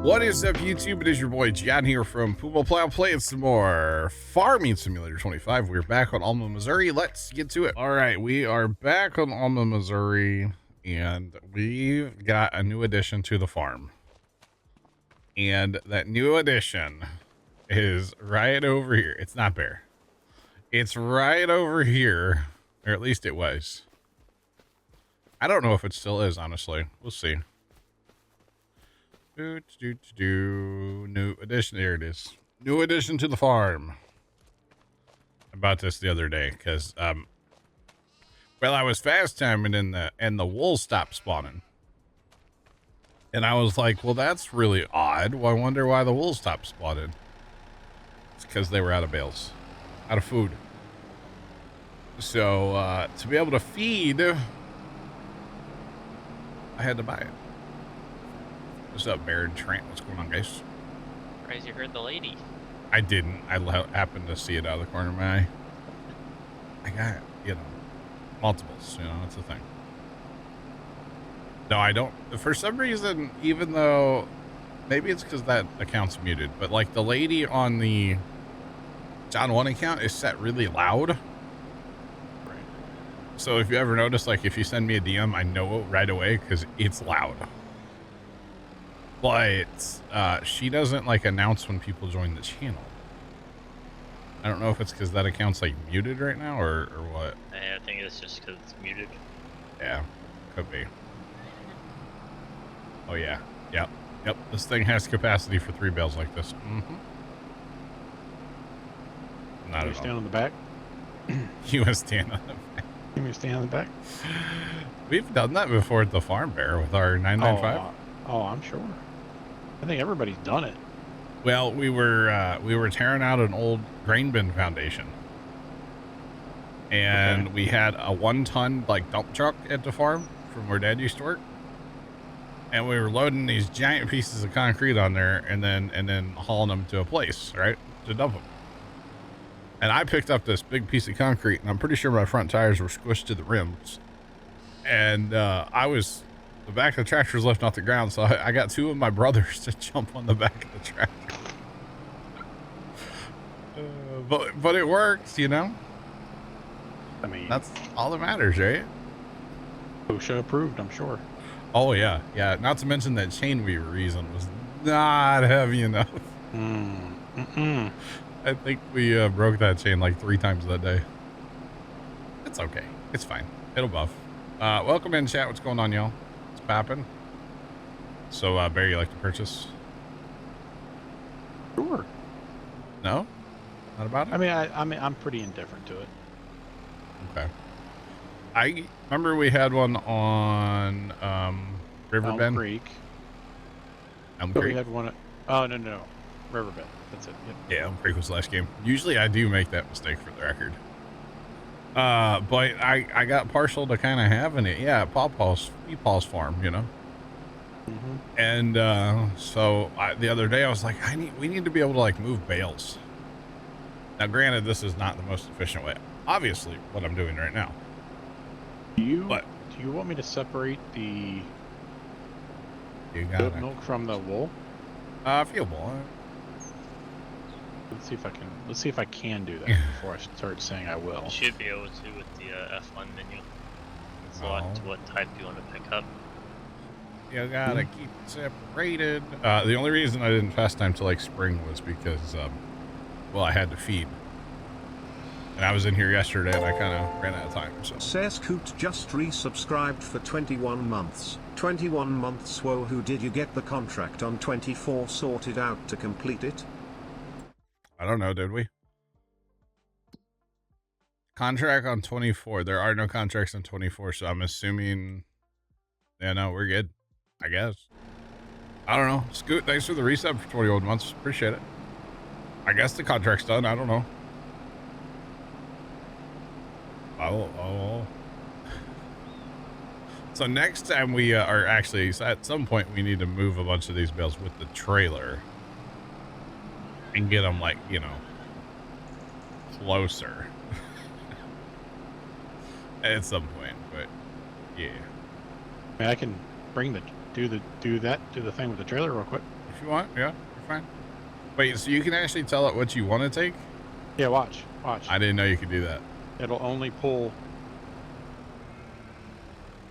What is up, YouTube? It is your boy John here from Puma Plow playing some more Farming Simulator 25. We're back on Alma, Missouri. Let's get to it. All right, we are back on Alma, Missouri, and we've got a new addition to the farm. And that new addition is right over here. It's not Bear. It's right over here, or at least it was. I don't know if it still is, honestly. We'll see. New addition. There it is. New addition to the farm. About this the other day, because well, I was fast timing and the wolves stopped spawning, and I was like, well, that's really odd. Well, I wonder why the wolves stopped spawning. It's because they were out of bales, out of food. So to be able to feed, I had to buy it. What's up, Bear and Trent? What's going on, guys? Surprised you heard the lady. I didn't. I happened to see it out of the corner of my eye. I got, multiples. That's the thing. No, I don't. For some reason, even though maybe it's because that account's muted, but like the lady on the John 1 account is set really loud. So if you ever notice, like if you send me a DM, I know it right away because it's loud. But she doesn't like announce when people join the channel. I don't know if it's because that account's like muted right now or what. I think it's just because it's muted. Yeah, could be. Oh yeah, yep. This thing has capacity for 3 bales like this. Not Can you stand on the back? You want to stand on the back? Can you stand on the back? We've done that before at the farm, Bear, with our 995. Oh, I'm sure. I think everybody's done it. Well, we were tearing out an old grain bin foundation, and we had a 1-ton like dump truck at the farm from where Dad used to work, and we were loading these giant pieces of concrete on there, and then hauling them to a place, right, to dump them. And I picked up this big piece of concrete, and I'm pretty sure my front tires were squished to the rims, and the back of the tractor was lifting off the ground, so I got 2 of my brothers to jump on the back of the tractor. But it works, I mean, that's all that matters, right? OSHA approved, I'm sure. Oh yeah. Not to mention that chain we were using was not heavy enough. I think we broke that chain like 3 times that day. It's okay. It's fine. It'll buff. Welcome in, chat. What's going on, y'all? It's popping. So, Barry, you like to purchase? Sure. No? Not about it? I mean, I'm pretty indifferent to it. Okay. I remember we had one on Riverbend. Elm Creek. Elm So Creek. we had one. No. Riverbend. That's it. Yep. Yeah, Elm Creek was the last game. Usually I do make that mistake for the record. But I got partial to kind of having it. Yeah, Pawpaw's farm, And so the other day I was like, we need to be able to like move bales. Now, granted, this is not the most efficient way. Obviously, what I'm doing right now. Do you want me to separate the goat milk from the wool? Feelable. Let's see if I can do that before I start saying I will. You should be able to with the F1 menu. Select what type you want to pick up. You gotta keep it separated. The only reason I didn't fast time till like spring was because, well, I had to feed. And I was in here yesterday and I kind of ran out of time. So. Says Coot just resubscribed for 21 months. 21 months. Whoa, who did you get the contract on 24 sorted out to complete it? I don't know, did we? Contract on 24. There are no contracts on 24, so I'm assuming... Yeah, no, we're good. I guess. I don't know. Scoot, thanks for the reset for 21 months. Appreciate it. I guess the contract's done. I don't know. Oh. So next time we are actually, at some point, we need to move a bunch of these bales with the trailer. And get them, like, closer. At some point, but yeah. I mean, I can do the thing with the trailer real quick. if you want. Yeah, you're fine. Wait, so you can actually tell it what you want to take? Yeah, watch. I didn't know you could do that. It'll only pull.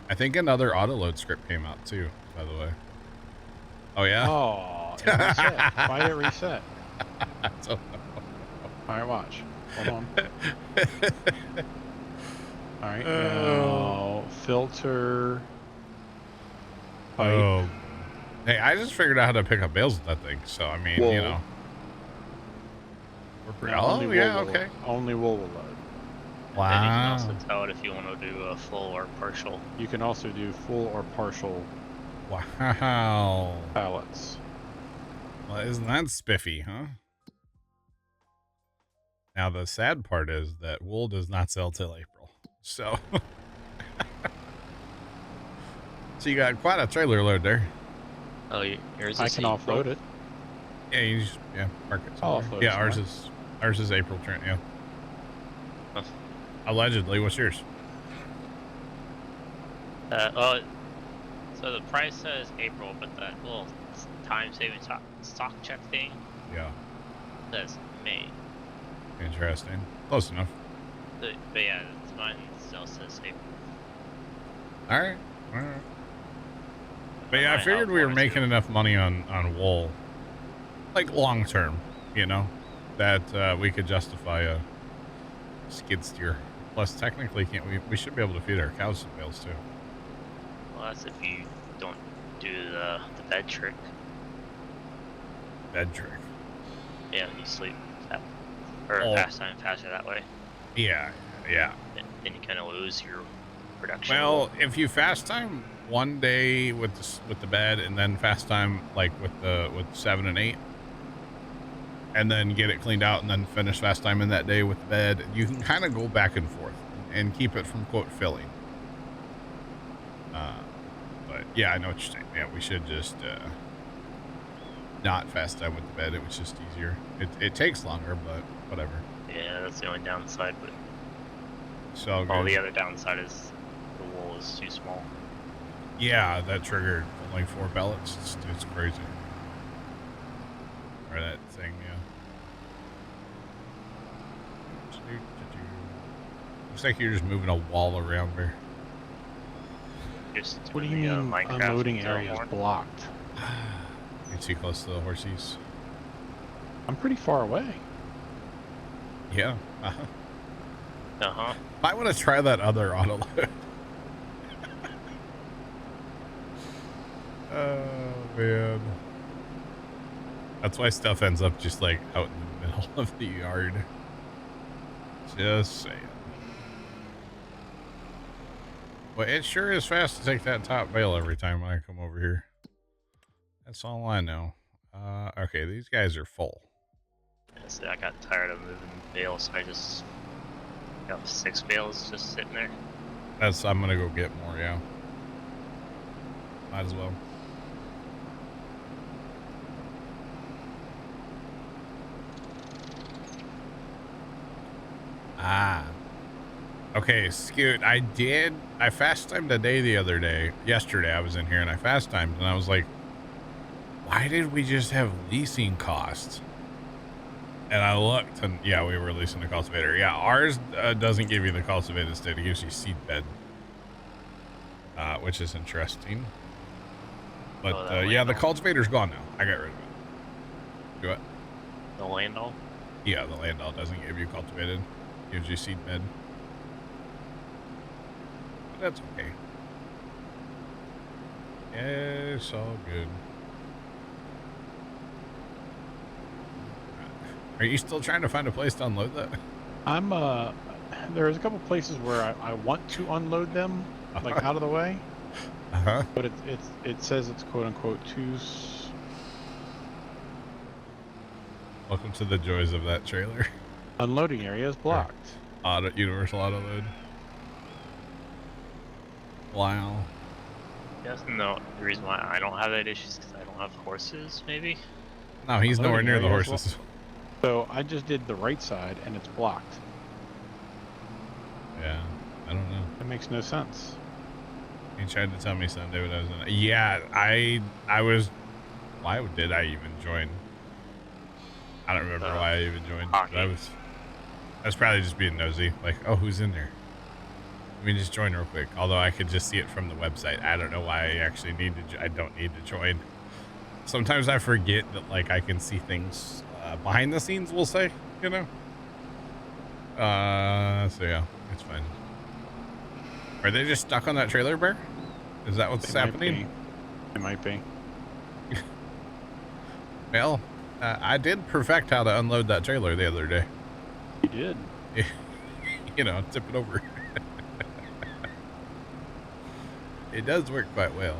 I think another auto load script came out too, by the way. Oh yeah? Oh, it reset. Why did it reset? I don't know. All right, watch. Hold on. All right, now filter. Pipe. Oh. Hey, I just figured out how to pick up bales with that thing, so I mean, Wool. you know. Now, Oh, only yeah, wool will- okay. Only wool will load. And then you Wow. can also tell it if you want to do a full or partial. You can also do full or partial Wow. pallets. Well, isn't that spiffy, huh? Now, the sad part is that wool does not sell till April. So, so you got quite a trailer load there. Oh, yours is I can April? offload it. Yeah, you just, park it I'll somewhere. offload Yeah, it ours is April, Trent, yeah. Huh. Allegedly, what's yours? Oh, so the price says April, but that little time-saving stock check thing Yeah, says May. interesting. Close enough. But yeah, mine still says April. All right. But yeah, I might figured we were outlaw it, making too. enough money on wool, like long term, you know, that we could justify a skid steer. Plus, technically, can't we should be able to feed our cows some bales too. Well, that's if you don't do the bed trick. Bed trick. Yeah, when you sleep or Oh. pastime faster that way. Yeah. Then you kind of lose your production. Well, if you fast time one day with the bed, and then fast time like with 7 and 8, and then get it cleaned out, and then finish fast time in that day with the bed, you can kind of go back and forth and keep it from quote filling. But yeah, I know what you're saying. Yeah, we should just not fast time with the bed. It was just easier. It takes longer, but whatever. Yeah, that's the only downside. But So all good. the other downside is the wool is too small. Yeah, that triggered only 4 pellets. It's crazy. Or that thing, yeah. Looks like you're just moving a wall around there. Just What do when you the, mean Minecraft unloading is area is horn. blocked? You're too close to the horsies. I'm pretty far away. Yeah. Uh-huh. Might want to try that other auto load. Oh, man. That's why stuff ends up just like out in the middle of the yard. Just saying. Well, it sure is fast to take that top bale every time I come over here. That's all I know. Okay, these guys are full. Yeah, so I got tired of moving bales, so I just got 6 bales just sitting there. I'm gonna go get more, yeah. Might as well. Ah. Okay, Scoot, I fast timed a day the other day. Yesterday I was in here and I fast timed and I was like, why did we just have leasing costs? And I looked and yeah, we were leasing the cultivator. Yeah, ours doesn't give you the cultivator instead. It gives you seed bed, which is interesting. But Oh, that yeah, the land cultivator's gone now. I got rid of it. Do what? The land all. Yeah, the land all doesn't give you cultivated. Gives you seed bed. But that's okay. Yeah, it's all good. Are you still trying to find a place to unload that? I'm there's a couple places where I want to unload them, like out of the way, Uh-huh. but it says it's quote unquote too. Welcome to the joys of that trailer. Unloading area is blocked. Universal auto load. Wow. Yes, no. The reason why I don't have that issue is because I don't have horses, maybe. No, he's nowhere Unloading near the area is horses. So I just did the right side and it's blocked. Yeah, I don't know. It makes no sense. He tried to tell me Sunday what I was in. Yeah, I was Why did I even join? I don't remember why I even joined. Hockey. I was probably just being nosy. Like, oh, who's in there? Let me just join real quick. Although I could just see it from the website. I don't know why I actually need to. I don't need to join. Sometimes I forget that like I can see things behind the scenes. We'll say, you know. So yeah, it's fine. Are they just stuck on that trailer, Bear? Is that what's happening? It might be. Well, I did perfect how to unload that trailer the other day. You did. You know, tip it over. It does work quite well.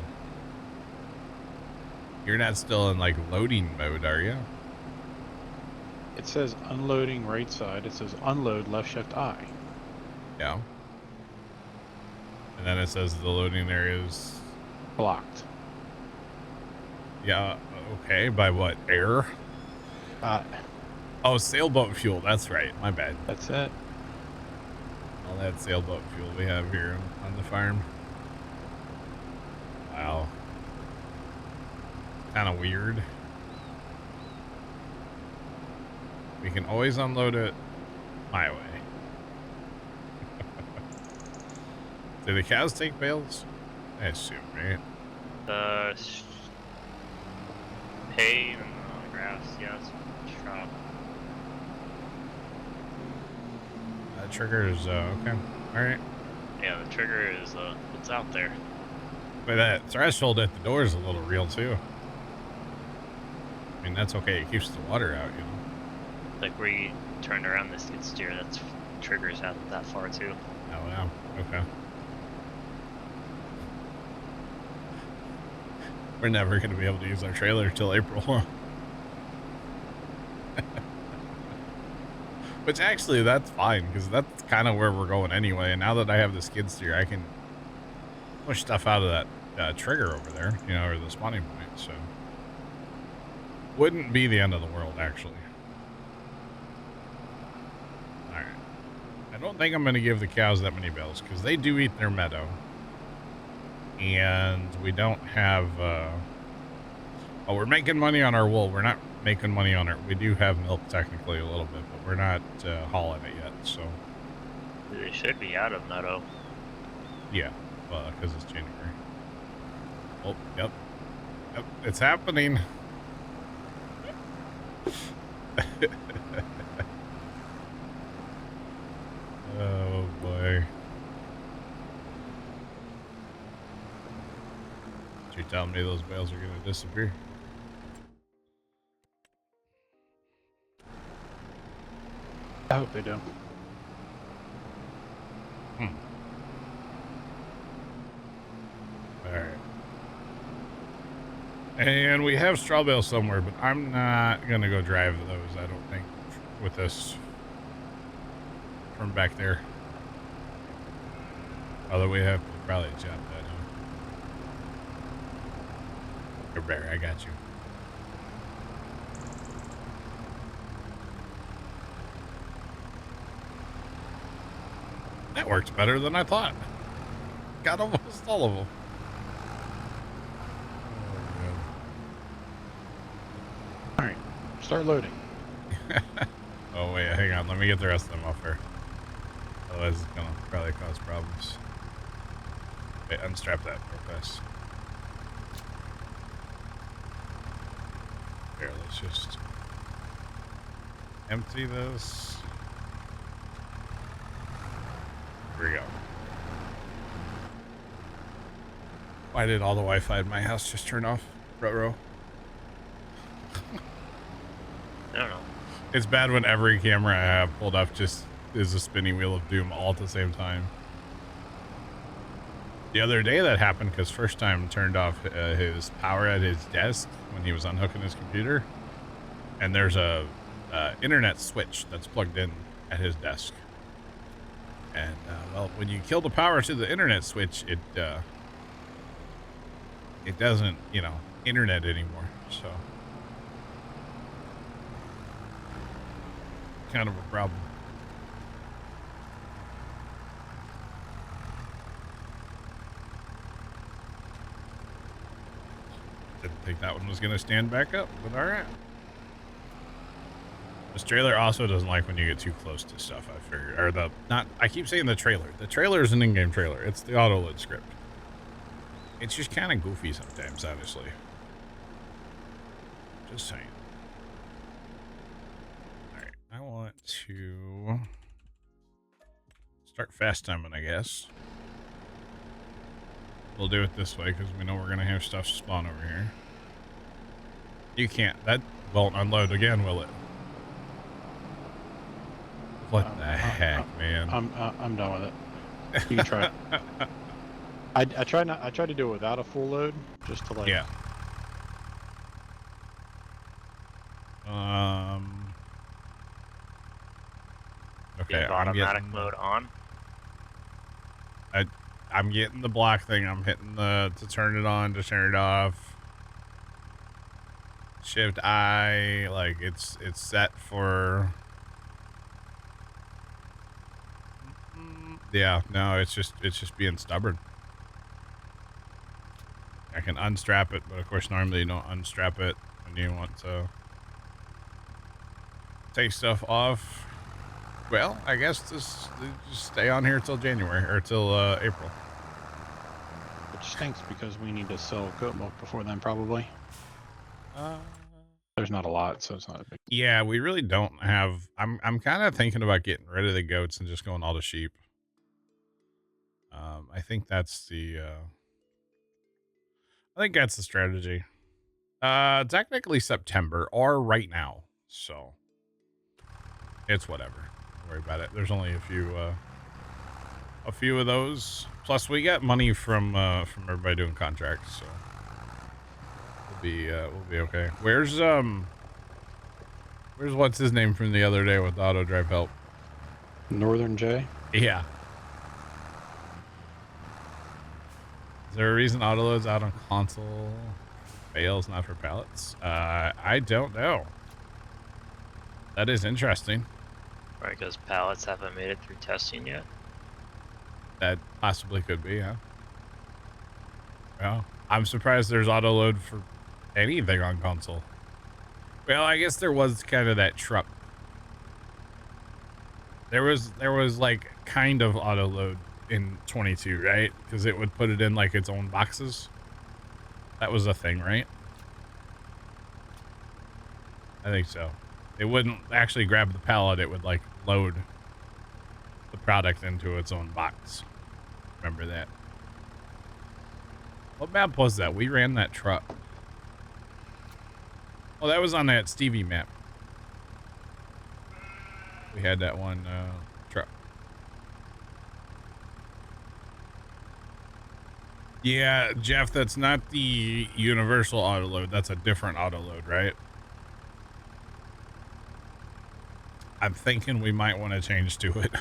You're not still in like loading mode, are you? It says unloading right side. It says unload left shift I. Yeah. And then it says the loading area is Blocked. yeah, okay, by what? Air? Oh, sailboat fuel, that's right. My bad. That's it. All that sailboat fuel we have here on the farm. Wow. Kind of weird. We can always unload it my way. Do the cows take bales? I assume, right? Hay and grass, yes. Shrub. Trigger is, okay. Alright. Yeah, the trigger is, it's out there. But that threshold at the door is a little real, too. I mean, that's okay. It keeps the water out, you know? Like where you turn around the skid steer, that's triggers out that far, too. Oh, wow. Okay. We're never going to be able to use our trailer till April, huh? Which actually, that's fine, because that's kind of where we're going anyway. And now that I have the skid steer, I can push stuff out of that trigger over there, you know, or the spawning point. So, wouldn't be the end of the world, actually. All right. I don't think I'm going to give the cows that many bales, because they do eat their meadow. And we don't have, well, we're making money on our wool. We're not making money on it. We do have milk technically a little bit, but we're not hauling it yet, so. They should be out of meadow. Yeah, well, because it's January. Oh, yep. Yep, it's happening. Oh, boy. You telling me those bales are going to disappear? I hope they do. All right. And we have straw bales somewhere, but I'm not going to go drive those, I don't think, with this from back there. Although we have to probably chop that up. Here, Bear, I got you. That works better than I thought. Got almost all of them. All right, start loading. Oh, wait, hang on. Let me get the rest of them off here. Otherwise, it's going to probably cause problems. Wait, unstrap that real fast. Here, let's just empty this. Here we go. Why did all the Wi-Fi in my house just turn off? Ruh-roh. I don't know. It's bad when every camera I have pulled up just is a spinning wheel of doom all at the same time. The other day that happened because first time turned off his power at his desk when he was unhooking his computer, and there's a internet switch that's plugged in at his desk. And well, when you kill the power to the internet switch, it doesn't, you know, internet anymore. So kind of a problem. Didn't think that one was going to stand back up, but all right. This trailer also doesn't like when you get too close to stuff, I figured. Or I keep saying the trailer. The trailer is an in-game trailer. It's the auto-load script. It's just kind of goofy sometimes, honestly. Just saying. Alright, I want to start fast timing, I guess. We'll do it this way because we know we're going to have stuff spawn over here. You can't. That won't unload again, will it? What the heck, man? I'm done with it. You can try it. I tried to do it without a full load, just to like. Yeah. Okay. The automatic mode on. I'm getting the block thing. I'm hitting to turn it on, to turn it off. Shift I, like it's set for. Yeah, no, it's just being stubborn. I can unstrap it, but of course normally you don't unstrap it when you want to take stuff off. Well, I guess just stay on here till January or till April. Which stinks because we need to sell goat milk before then, probably. There's not a lot, so it's not a big. Yeah, we really don't have. I'm kind of thinking about getting rid of the goats and just going all to sheep. I think that's the. I think that's the strategy. Technically September or right now, so it's whatever. Don't worry about it. There's only a few of those. Plus, we get money from everybody doing contracts, so we'll be okay. Where's what's his name from the other day with auto drive help? Northern J. Yeah. Is there a reason autoload's out on console? Fails, not for pallets. I don't know. That is interesting. Right, because pallets haven't made it through testing yet. That possibly could be, huh? Well, I'm surprised there's autoload for anything on console. Well, I guess there was kind of that truck. There was like kind of autoload in 22, right? Because it would put it in like its own boxes. That was a thing, right? I think so. It wouldn't actually grab the pallet. It would like load the product into its own box. Remember that? What map was that? We ran that truck. Oh, that was on that Stevie map. We had that one truck. Yeah, Jeff, that's not the universal autoload. That's a different autoload, right? I'm thinking we might want to change to it.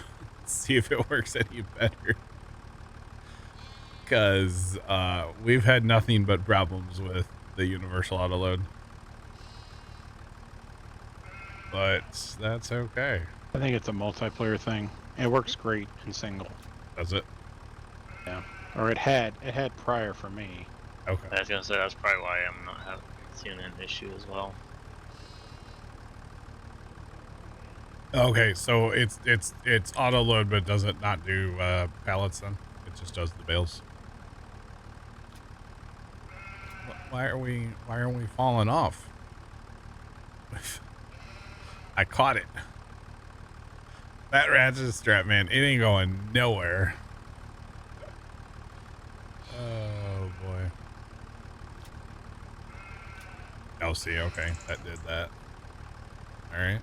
See if it works any better. Because we've had nothing but problems with the universal autoload. But that's okay. I think it's a multiplayer thing. It works great in single. Does it? Yeah. Or it had prior for me. Okay. I was gonna say that's probably why I'm not seeing an issue as well. Okay, so it's auto load, but does it not do pallets then? It just does the bales. Why are we falling off? I caught it. That ratchet strap, man, it ain't going nowhere. Oh boy. LC, okay, that did that. All right.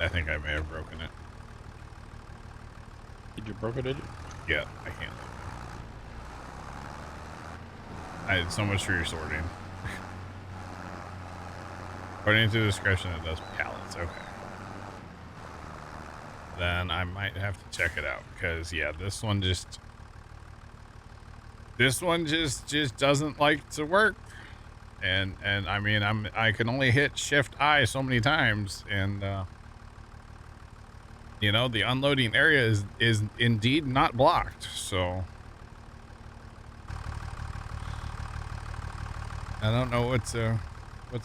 I think I may have broken it. Did you broke it? Did you? Yeah, I can't. I had so much for your sorting. According to the description, it does pallets. Okay. Then I might have to check it out because yeah, this one just doesn't like to work. And I mean I can only hit Shift I so many times, and you know, the unloading area is indeed not blocked. So I don't know what to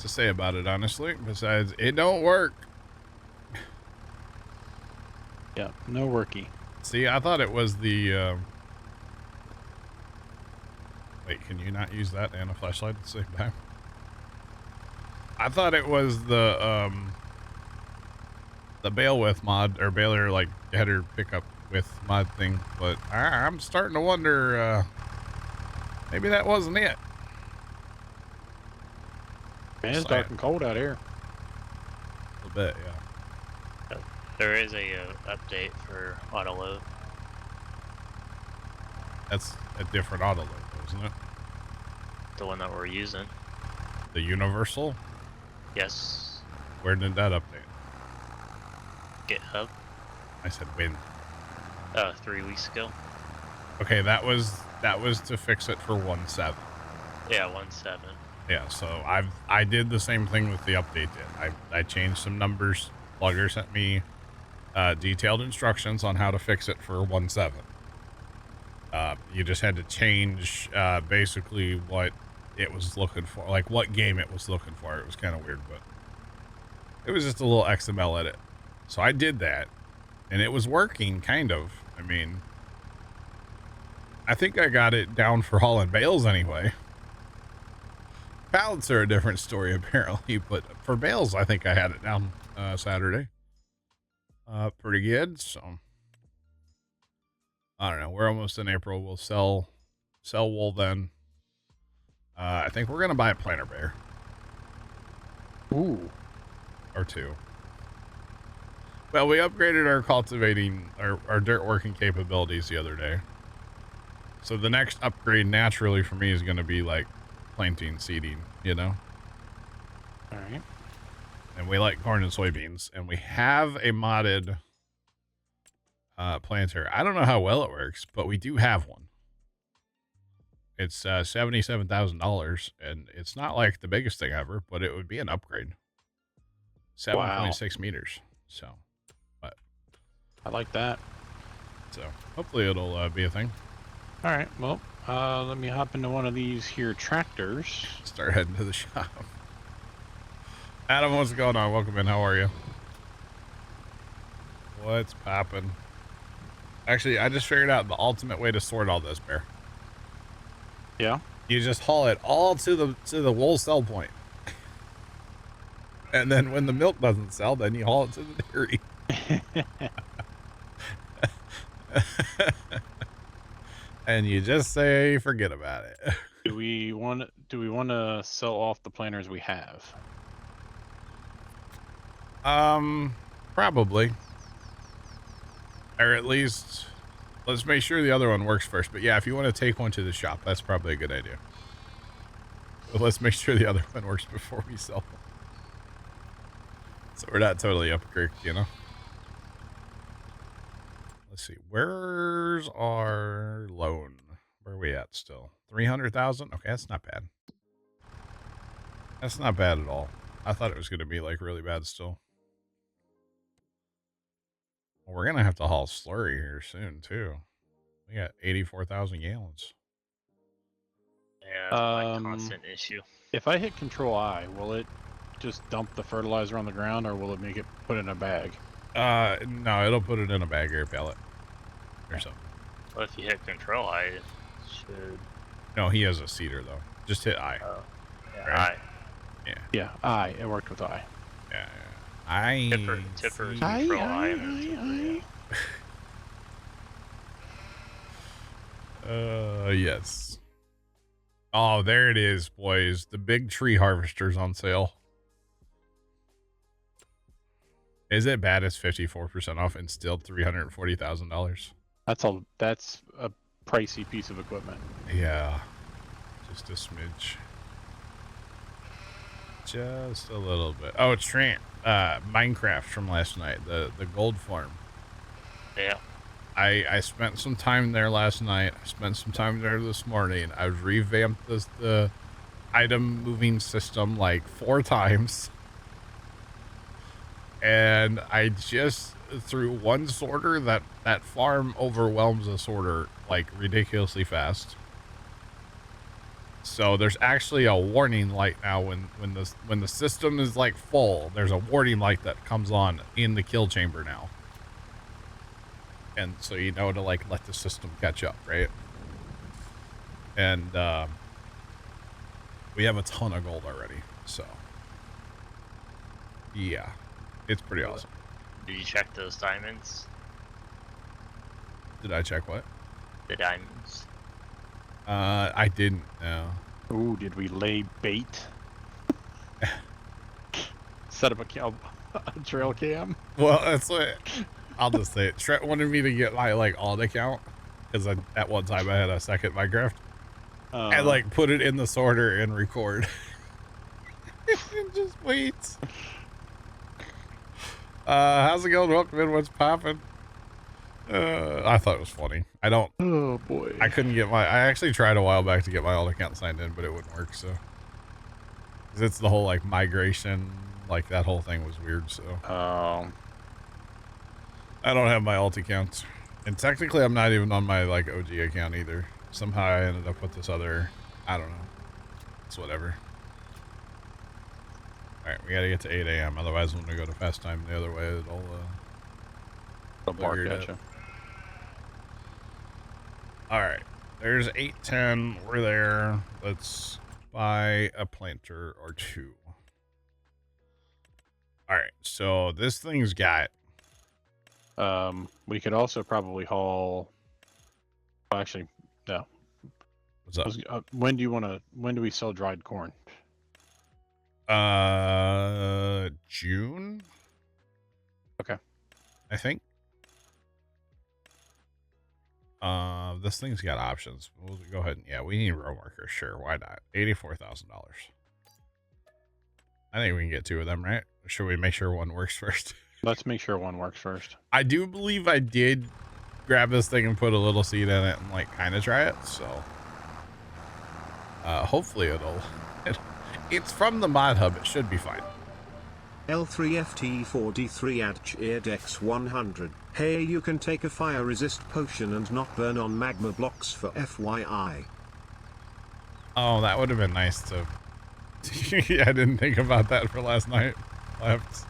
say about it, honestly, besides it don't work. Yeah, no worky. See, I thought it was the, wait, can you not use that and a flashlight at the same time? I thought it was the bail with mod, or bailer, like, header pickup with mod thing, but I'm starting to wonder, maybe that wasn't it. Man, it's dark and cold out here. A little bit, yeah. There is a update for auto load. That's a different auto load, isn't it? The one that we're using. The universal? Yes. Where did that update? GitHub. I said when. 3 weeks ago. Okay, that was to fix it for 1.7. Yeah, 1.7. Yeah, so I did the same thing with the update did. I changed some numbers. Plugger sent me detailed instructions on how to fix it for 1.7. You just had to change basically what it was looking for, like what game it was looking for. It was kind of weird, but it was just a little XML edit. So I did that, and it was working, kind of. I mean, I think I got it down for hauling bales anyway. Pallets are a different story, apparently, but for bales, I think I had it down Saturday. Pretty good, so... I don't know. We're almost in April. We'll sell wool then. I think we're going to buy a planter bear. Ooh. Or two. Well, we upgraded our cultivating, our dirt working capabilities the other day. So the next upgrade naturally for me is going to be like planting, seeding, you know? All right. And we like corn and soybeans. And we have a modded planter. I don't know how well it works, but we do have one. It's $77,000, and it's not like the biggest thing ever, but it would be an upgrade. 7.6 meters. So, but I like that. So hopefully it'll be a thing. All right. Well, let me hop into one of these here tractors. Start heading to the shop. Adam, what's going on? Welcome in. How are you? What's poppin'? Actually, I just figured out the ultimate way to sort all this, Bear. Yeah. You just haul it all to the wool sell point. And then when the milk doesn't sell, then you haul it to the dairy. And you just say forget about it. Do we want to sell off the planters we have? Probably. Or at least let's make sure the other one works first. But yeah, if you want to take one to the shop, that's probably a good idea. But let's make sure the other one works before we sell them. So we're not totally up a creek, you know? Let's see. Where's our loan? Where are we at still? 300,000? Okay, that's not bad. That's not bad at all. I thought it was going to be like really bad still. Well, we're going to have to haul slurry here soon too. We got 84,000 gallons. Yeah, that's my constant issue. If I hit Control I, will it just dump the fertilizer on the ground, or will it make it put it in a bag? No, it'll put it in a bag or a pallet or something. Well, if you hit Control I, it should... No, he has a seeder though. Just hit I. Oh, yeah, right? I. Yeah. Yeah, I. It worked with I. Yeah. I. Tipper is Control I. Yes. Oh, there it is, boys. The big tree harvester's on sale. Is it bad? It's 54% off and still $340,000. That's a pricey piece of equipment. Yeah. Just a smidge. Just a little bit. Oh, it's Minecraft from last night. The gold farm. Yeah. I spent some time there last night. I spent some time there this morning. I've revamped the item moving system like 4 times. And I just threw one sorter. That farm overwhelms a sorter like ridiculously fast. So there's actually a warning light now when the system is like full. There's a warning light that comes on in the kill chamber now, and so you know to like let the system catch up, right? And we have a ton of gold already, so yeah, it's pretty awesome. Did you check those diamonds? Did I check what? The diamonds. I didn't know. Ooh, did we lay bait? Set up a trail cam? Well, that's what I'll just say it. Trent wanted me to get my like alt account because at one time I had a second Minecraft. And like put it in the sorter and record. And just wait. How's it going? Welcome in. What's popping? I thought it was funny. Oh boy. I couldn't get I actually tried a while back to get my alt account signed in, but it wouldn't work. So 'cause it's the whole like migration, like that whole thing was weird. So I don't have my alt account, and technically I'm not even on my like OG account either. Somehow I ended up with this other, I don't know. It's whatever. All right, we got to get to 8 a.m. Otherwise, when we go to fast time the other way, it'll bark at you. All right, there's 8:10. We're there. Let's buy a planter or two. All right, so this thing's got. We could also probably haul. Well, actually, no. What's up? When do we sell dried corn? June. Okay. I think. This thing's got options. We'll go ahead and we need row markers. Sure, why not? $84,000. I think we can get two of them, right? Should we make sure one works first? Let's make sure one works first. I do believe I did grab this thing and put a little seed in it and like kind of try it. So hopefully it's from the mod hub. It should be fine. L3FT4D3 AdCheerDex 100. Hey, you can take a fire resist potion and not burn on magma blocks for FYI. Oh, that would have been nice to. Yeah, I didn't think about that for last night. Left.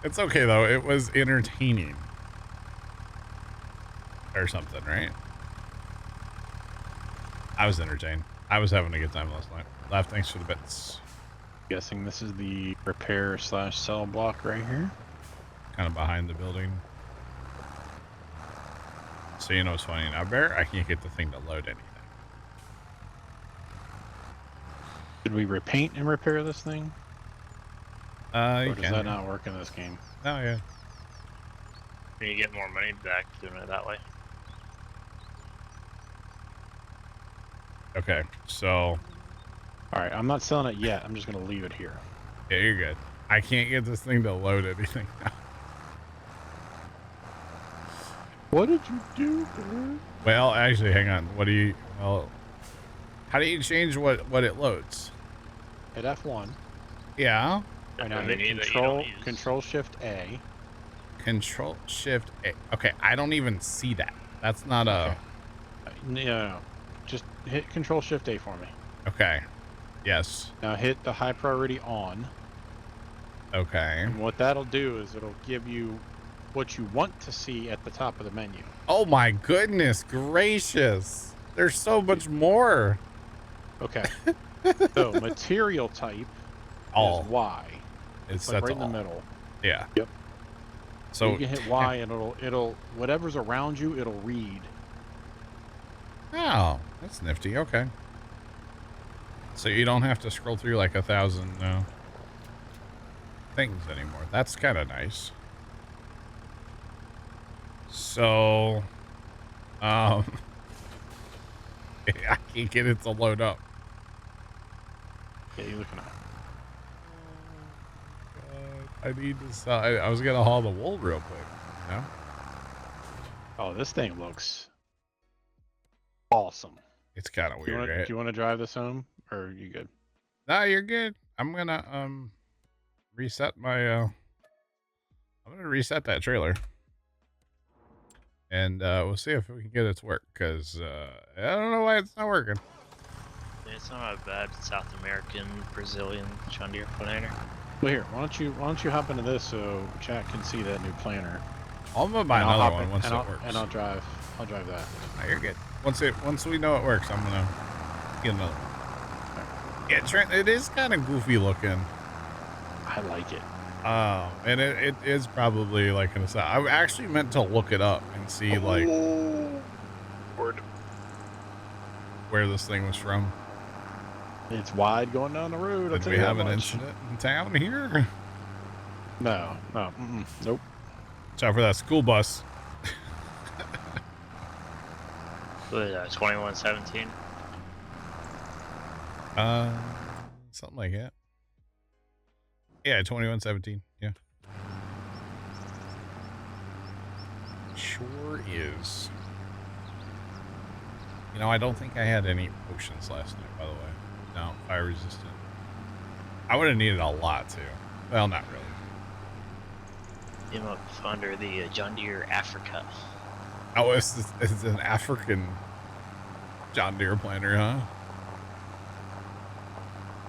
It's okay though. It was entertaining. Or something, right? I was entertained. I was having a good time last night. Left, thanks for the bits. Guessing this is the repair / sell block right here. Kind of behind the building. So you know what's funny now, Bear? I can't get the thing to load anything. Did we repaint and repair this thing? Or does that not work in this game? Oh yeah. Can you get more money back doing it that way? Okay, so. Alright, I'm not selling it yet. I'm just going to leave it here. Yeah, you're good. I can't get this thing to load anything now. What did you do, Bear? Well, actually, hang on. How do you change what it loads? Hit F1. Yeah. And now Menu hit that you don't use. Control Shift A. Control Shift A. Okay, I don't even see that. That's not a. No. Just hit Control Shift A for me. Okay. Yes. Now hit the high priority on. Okay. And what that'll do is it'll give you what you want to see at the top of the menu. Oh my goodness gracious. There's so much more. Okay. So material type is Y. It's like right all. in the middle. Yeah. Yep. So you can hit Y and it'll whatever's around you, it'll read. Oh, that's nifty. Okay. So you don't have to scroll through like 1,000 things anymore. That's kind of nice. So, I can't get it to load up. Yeah, you're looking at. I need to sell. I was gonna haul the wool real quick. You know? Oh, this thing looks awesome. It's kind of weird, right? Do you want to drive this home, or are you good? No, you're good. I'm gonna reset my I'm gonna reset that trailer, and we'll see if we can get it to work. Cause I don't know why it's not working. It's not a bad South American, Brazilian John Deere planter. Well, here, why don't you hop into this so chat can see that new planter? I'm gonna buy And I'll another hop one in- once and it I'll- works. And I'll drive that. No, you're good. Once we know it works, I'm gonna get another one. Yeah, Trent, it is kind of goofy looking. I like it. And it is probably like an aside. I actually meant to look it up and see like where this thing was from. It's wide going down the road. I'll Did tell we you have that an much. incident in town here? No. Nope. Except for that school bus. What is that, 2117? Something like that. Yeah, 2117. Yeah. Sure is. You know, I don't think I had any potions last night, by the way. No, fire resistant. I would have needed a lot too. Well, not really. Came up under the John Deere Africa. Oh, it's an African John Deere planter, huh?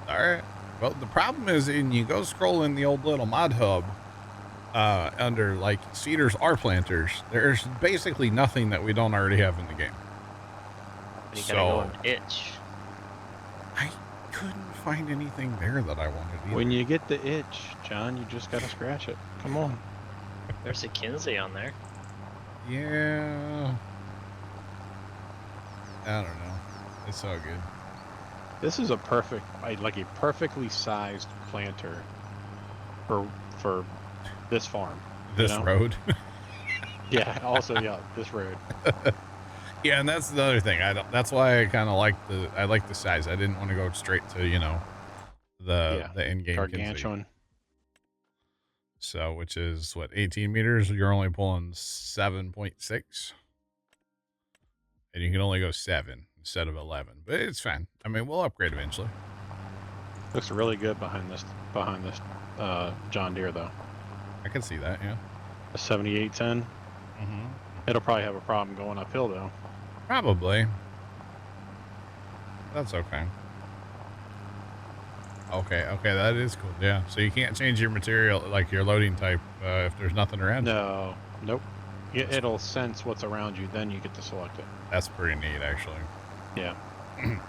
Alright. Well, the problem is when you go scroll in the old little mod hub, under like Cedars R planters, there's basically nothing that we don't already have in the game. You gotta go and itch. I couldn't find anything there that I wanted either. When you get the itch, John, you just gotta scratch it. Come on. There's a Kinsey on there. Yeah. I don't know. It's all good. This is a perfectly sized planter for this farm. This you know? road. Yeah. Also, yeah, this road. Yeah, and that's the other thing. That's why I kind of like the size. I didn't want to go straight to, you know, the in-game Gargantuan. So, which is what, 18 meters? You're only pulling 7.6, and you can only go 7 instead of 11. But it's fine. I mean, we'll upgrade eventually. Looks really good behind this John Deere though. I can see that. Yeah. A 7810. Mm-hmm. It'll probably have a problem going uphill though. Probably. That's okay. Okay, that is cool. Yeah, so you can't change your material, like your loading type, if there's nothing around you. No, nope. It'll sense what's around you, then you get to select it. That's pretty neat, actually. Yeah.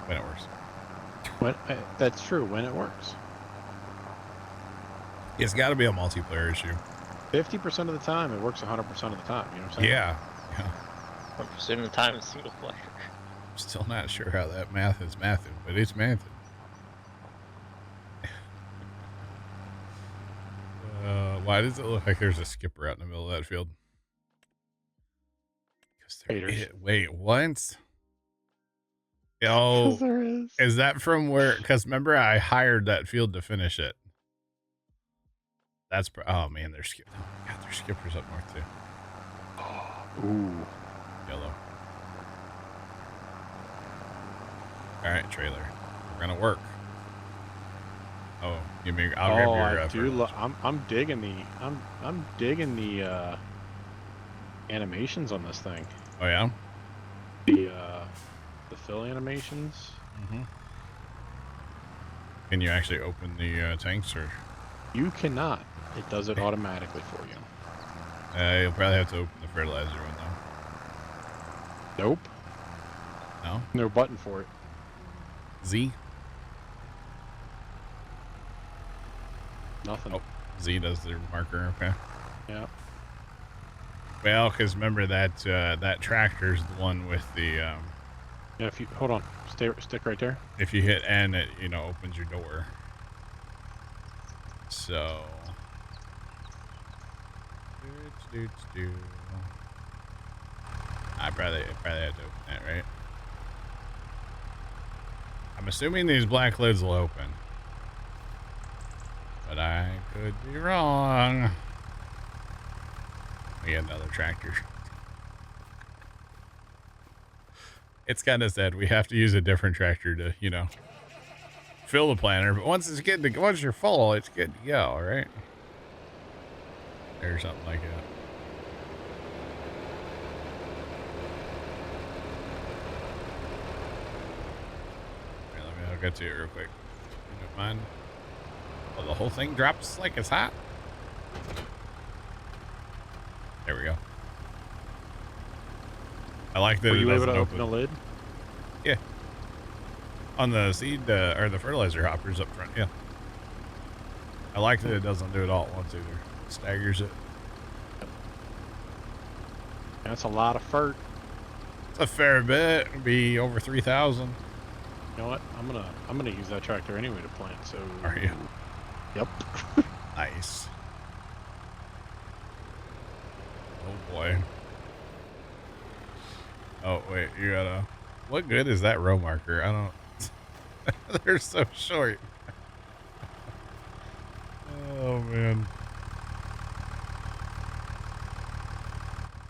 When it works. That's true, when it works. It's got to be a multiplayer issue. 50% of the time, it works 100% of the time. You know what I'm saying? Yeah. 100% of the time it's single player. I'm still not sure how that math is mathing, but it's mathing. Why does it look like there's a skipper out in the middle of that field? Haters. Wait, what? Oh, There is. is that from where? Because remember, I hired that field to finish it. That's oh man, there's skippers up north too. Ooh. Yellow. All right, trailer. We're gonna work. Oh, give me. I'll grab your. I do. I'm digging the animations on this thing. Oh yeah. The fill animations. Mm-hmm. Can you actually open the tanks, or? You cannot. It does it automatically for you. You'll probably have to open the fertilizer one though. Nope. No. No button for it. Z. Nothing. Oh, Z does the marker. Okay. Yeah. Well, because remember that that tractor's the one with the. Yeah. If you hold on, stick right there. If you hit N, it opens your door. So. I probably have to open that, right? I'm assuming these black lids will open. But I could be wrong. We had another tractor. It's kind of sad. We have to use a different tractor to, fill the planter. But once you're full, it's good to go, right? Or something like that. Here, let me get to it real quick. You don't mind? Oh, the whole thing drops like it's hot. There we go. I like that Were it you able doesn't to open the lid? Yeah. On the seed or the fertilizer hoppers up front. Yeah. I like that it doesn't do it all at once either. It staggers it. That's a lot of fert. It's a fair bit. It'd be over 3,000. You know what? I'm gonna use that tractor anyway to plant. So. Are you? Yep. Nice. Oh boy. Oh wait, you gotta. What good is that row marker? I don't. They're so short. Oh man.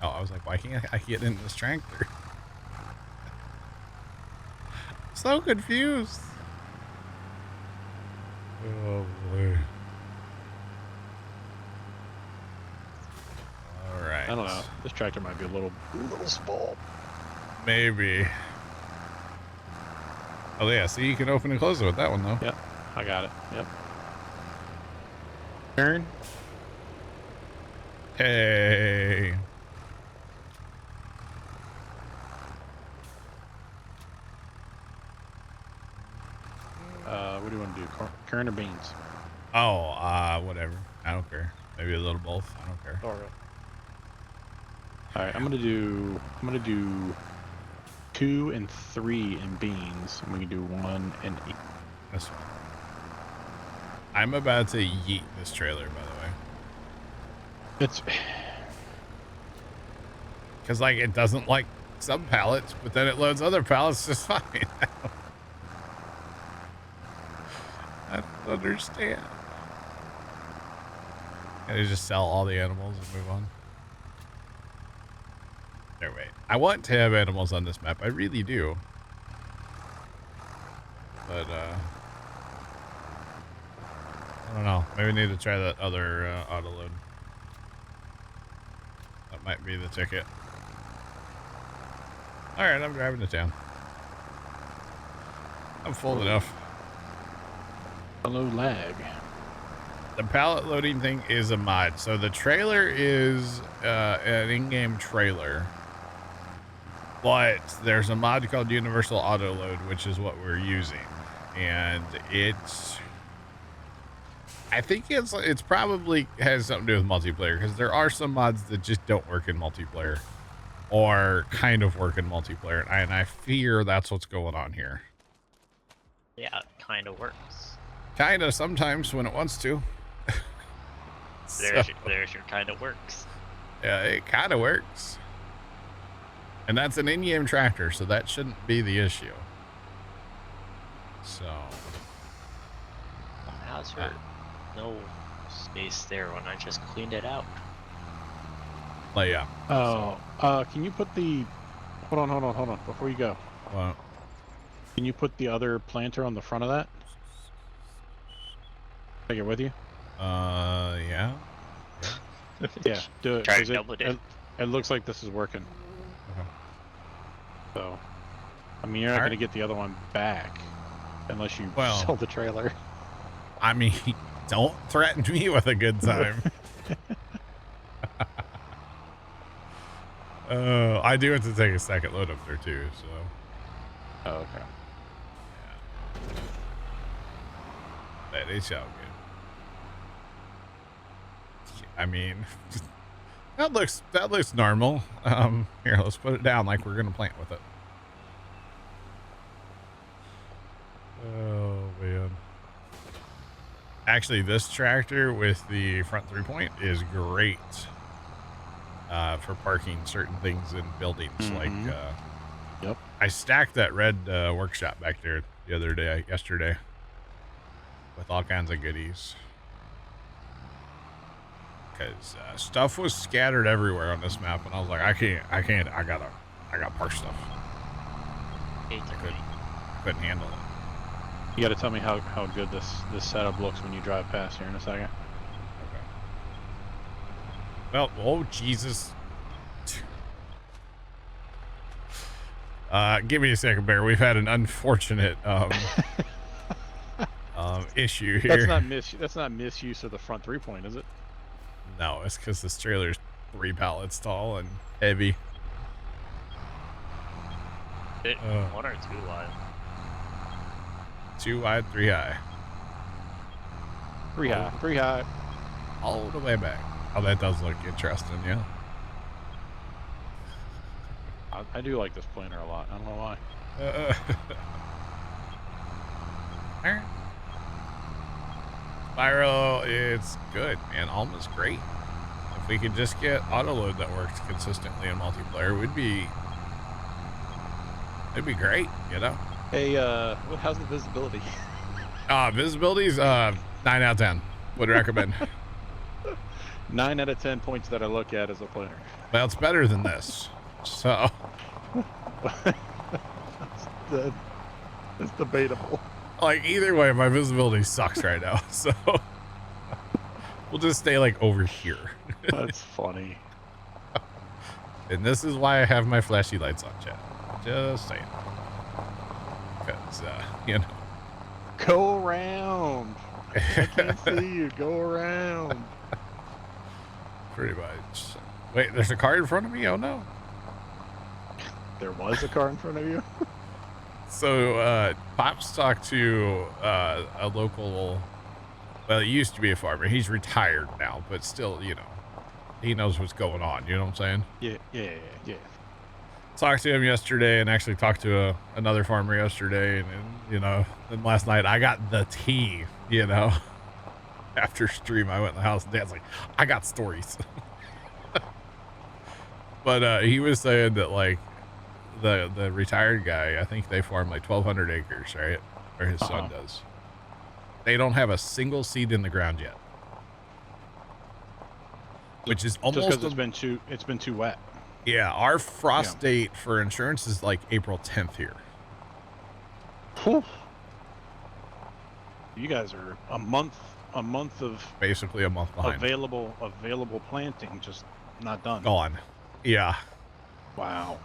Oh, I was like, why can't I get in this tractor? So confused. Oh boy. All right. I don't know. This tractor might be a little small. Maybe. Oh yeah, see, you can open and close it with that one though. Yep, I got it. Yep. Turn. Hey. What do you want to do? Corn or beans? Oh, whatever. I don't care. Maybe a little both. I don't care. All right. All right. I'm gonna do 2 and 3 in beans, and we can do 1 and 8. This one. I'm about to yeet this trailer, by the way. It's Because, like, it doesn't like some pallets, but then it loads other pallets just fine. I don't understand. Can I just sell all the animals and move on? There, wait. I want to have animals on this map. I really do. But, I don't know. Maybe we need to try that other auto load. That might be the ticket. Alright, I'm driving to town. I'm full enough. low lag. The pallet loading thing is a mod. So the trailer is an in-game trailer. But there's a mod called Universal Auto Load, which is what we're using. And it's... I think it's probably has something to do with multiplayer, because there are some mods that just don't work in multiplayer. Or kind of work in multiplayer. And I fear that's what's going on here. Yeah, it kind of works. Kind of sometimes when it wants to. There's your kind of works. Yeah, it kind of works. And that's an in-game tractor, so that shouldn't be the issue. So. How's there no space there when I just cleaned it out? Like, yeah. Oh, can you put the... Hold on. Before you go. Well, Can you put the other planter on the front of that? Take it with you? Yeah. Yeah, do it. Try 'cause to double it. It looks like this is working. Okay. So, I mean, you're not Alright. going to get the other one back unless you Well- sell the trailer. I mean, don't threaten me with a good time. I do have to take a second load up there too, so. Oh, okay. That is all good. I mean, that looks normal. Here, let's put it down like we're gonna plant with it. Oh man. Actually, this tractor with the front 3-point is great for parking certain things in buildings. Like, Yep. I stacked that red workshop back there the other day, yesterday, with all kinds of goodies. Because stuff was scattered everywhere on this map, and I was like, I gotta park stuff. Couldn't handle it. You got to tell me how good this setup looks when you drive past here in a second. Okay. Well, oh Jesus. Give me a second, Bear. We've had an unfortunate issue here. That's not misuse of the front 3-point, is it? No, it's because this trailer's 3 pallets tall and heavy. It, 1 or 2 wide? 2 wide, 3 high. 3 high. 3 high. All the way back. Oh, that does look interesting, yeah. I do like this planter a lot. I don't know why. Alright. Spyro, it's good, man. Alma's great. If we could just get autoload that works consistently in multiplayer, it'd be great, you know? Hey, how's the visibility? Visibility's 9 out of 10. Would recommend. 9 out of 10 points that I look at as a planner. Well, it's better than this. So It's debatable. like either way, my visibility sucks right now. So we'll just stay like over here. That's funny. And this is why I have my flashy lights on, chat. Just saying. Because, you know. Go around. I can't see you. Go around. Pretty much. Wait, there's a car in front of me? Oh, no. There was a car in front of you? So, Pops talked to a local, well, he used to be a farmer. He's retired now, but still, you know, he knows what's going on. You know what I'm saying? Yeah. Talked to him yesterday and actually talked to another farmer yesterday. And, you know, then last night I got the tea, you know. After stream, I went in the house and Dad's like, I got stories. But he was saying that, like, the retired guy, I think they farm like 1,200 acres, right? Or his son does. They don't have a single seed in the ground yet. Which is almost... Just because it's been too wet. Yeah, our frost date for insurance is like April 10th here. Whew. You guys are a month of basically a month behind. Available planting, just not done. Gone. Yeah. Wow.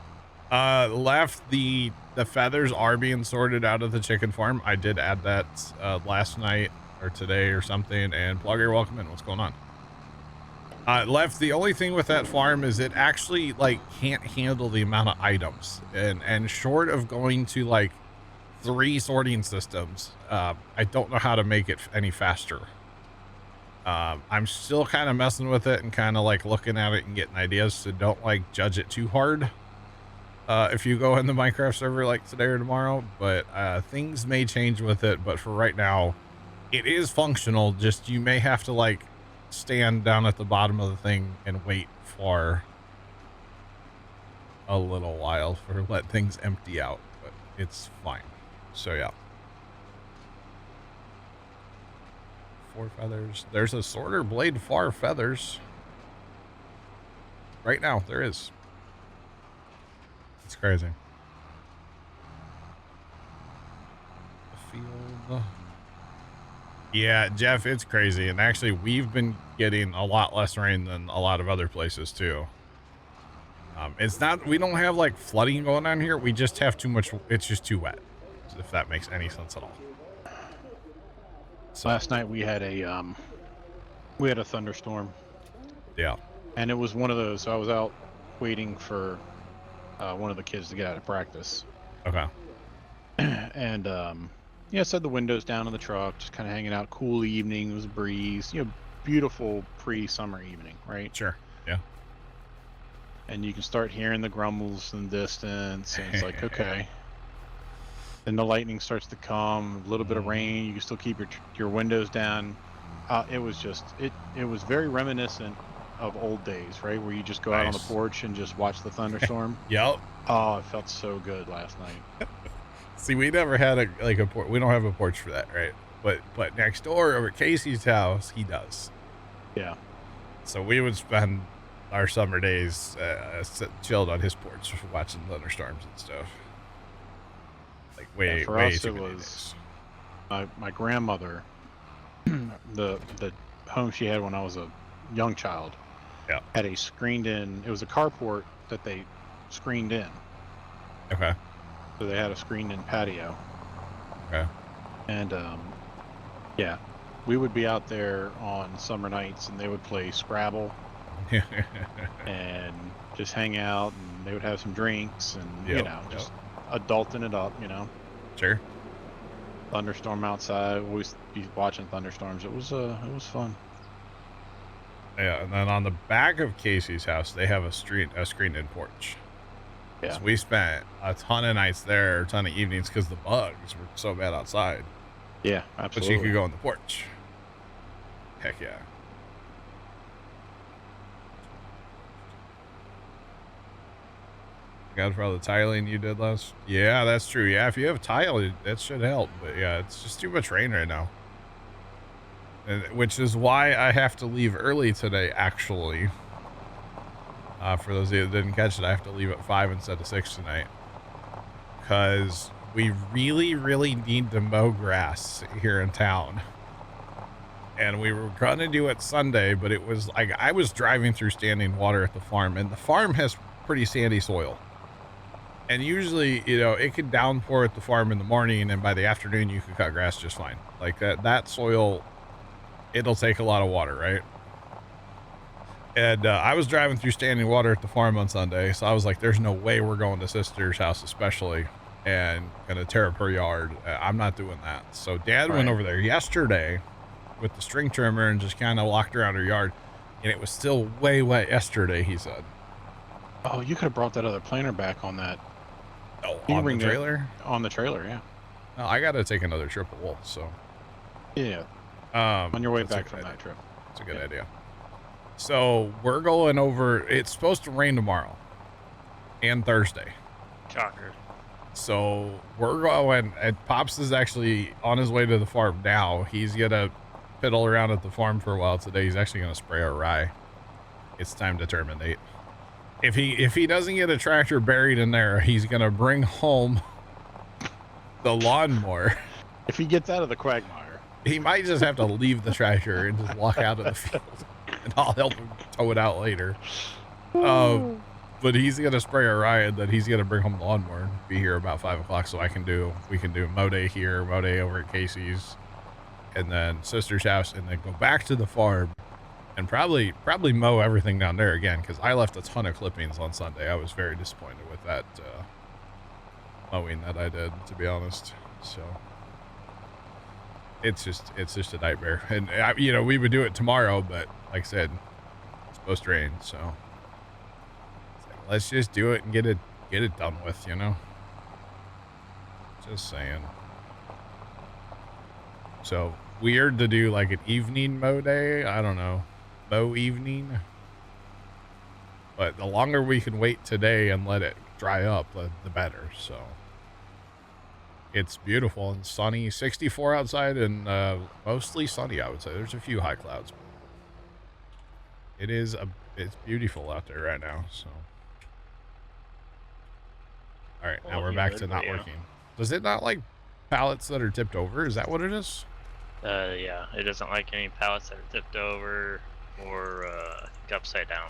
Left the feathers are being sorted out of the chicken farm. I did add that last night or today or something. And Plugger, welcome in. What's going on? Left, the only thing with that farm is it actually like can't handle the amount of items, and short of going to like 3 sorting systems, I don't know how to make it any faster. I'm still kind of messing with it and kind of like looking at it and getting ideas, so don't like judge it too hard if you go in the Minecraft server like today or tomorrow, but things may change with it. But for right now, it is functional. Just you may have to like stand down at the bottom of the thing and wait for a little while for let things empty out, but it's fine. So yeah, 4 feathers. There's a sorter blade for feathers right now. There is. It's crazy. The field. Yeah, Jeff, it's crazy. And actually, we've been getting a lot less rain than a lot of other places, too. It's not, we don't have like flooding going on here. We just have too much, it's just too wet, if that makes any sense at all. So last night we had a thunderstorm. Yeah. And it was one of those, so I was out waiting for one of the kids to get out of practice. Okay. And, yeah, I set the windows down in the truck, just kind of hanging out, cool evening, it was a breeze, you know, beautiful pre-summer evening, right? Sure, yeah. And you can start hearing the grumbles in the distance, and it's like, okay. Then the lightning starts to come, a little bit of rain, you can still keep your windows down. It was just, it was very reminiscent of old days, right? Where you just go out on the porch and just watch the thunderstorm. Yep. Oh, it felt so good last night. See, we never had a porch. We don't have a porch for that, right? But next door over at Casey's house, he does. Yeah. So we would spend our summer days chilled on his porch, watching thunderstorms and stuff. Like way, for way us, too it many was days. my grandmother. the home she had when I was a young child. Yeah. Had a screened-in. It was a carport that they screened in. Okay. So they had a screened-in patio. Okay. And Yeah, we would be out there on summer nights, and they would play Scrabble and just hang out, and they would have some drinks, and you know, just adulting it up. You know. Sure. Thunderstorm outside. Always be watching thunderstorms. It was fun. Yeah, and then on the back of Casey's house, they have a screened-in porch. Yeah. So we spent a ton of nights there, a ton of evenings, because the bugs were so bad outside. Yeah, absolutely. But you could go on the porch. Heck yeah. Got for all the tiling you did last. Yeah, that's true. Yeah, if you have tile, that should help. But yeah, it's just too much rain right now. And, which is why I have to leave early today, actually. For those of you that didn't catch it, I have to leave at 5 instead of 6 tonight. Because we really, really need to mow grass here in town. And we were going to do it Sunday, but it was like I was driving through standing water at the farm, and the farm has pretty sandy soil. And usually, you know, it could downpour at the farm in the morning, and by the afternoon, you could cut grass just fine. Like that soil, it'll take a lot of water, right? And I was driving through standing water at the farm on Sunday, so I was like, there's no way we're going to sister's house, especially, and gonna tear up her yard. I'm not doing that. So Dad went over there yesterday with the string trimmer and just kind of walked around her yard, and it was still way wet yesterday, he said. Oh, you could have brought that other planter back on that. Oh, on the trailer? On the trailer, yeah. No, I got to take another trip of Wolf, so. Yeah. On your way back from that trip. It's a good idea. So we're going over. It's supposed to rain tomorrow and Thursday. Shocker. So we're going, and Pops is actually on his way to the farm now. He's going to piddle around at the farm for a while today. He's actually going to spray our rye. It's time to terminate. If he doesn't get a tractor buried in there, he's going to bring home the lawnmower. If he gets out of the quagmire. He might just have to leave the tractor and just walk out of the field. And I'll help him tow it out later. But he's going to spray our rye, and then he's going to bring home the lawnmower and be here about 5 o'clock so we can do mow day here, mow day over at Casey's, and then sister's house, and then go back to the farm. And probably mow everything down there again, because I left a ton of clippings on Sunday. I was very disappointed with that mowing that I did, to be honest. So it's just a nightmare. And you know, we would do it tomorrow, but like I said, it's supposed to rain, so let's just do it and get it done with, you know. Just saying. So weird to do like an evening mow day. I don't know. Mow evening, but the longer we can wait today and let it dry up, the better. So it's beautiful and sunny, 64 outside, and mostly sunny, I would say. There's a few high clouds. It's beautiful out there right now. So all right, now we're back to not working. Does it not like pallets that are tipped over? Is that what it is? Yeah, it doesn't like any pallets that are tipped over or upside down.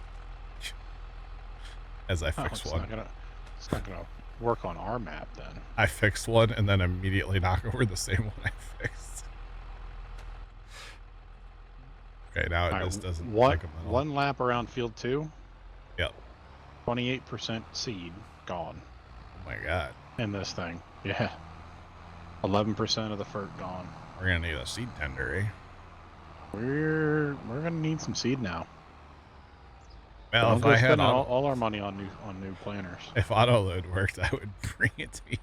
As I fix one. It's not gonna work on our map then. I fixed one and then immediately knock over the same one I fixed. Okay, now it just doesn't like them at all. One lap around field 2. Yep. 28% seed gone. Oh my god. In this thing. Yeah. 11% of the FERT gone. We're gonna need a seed tender, eh? We're gonna need some seed now. Well, if I had all our money on new planters. If autoload worked, I would bring it to you.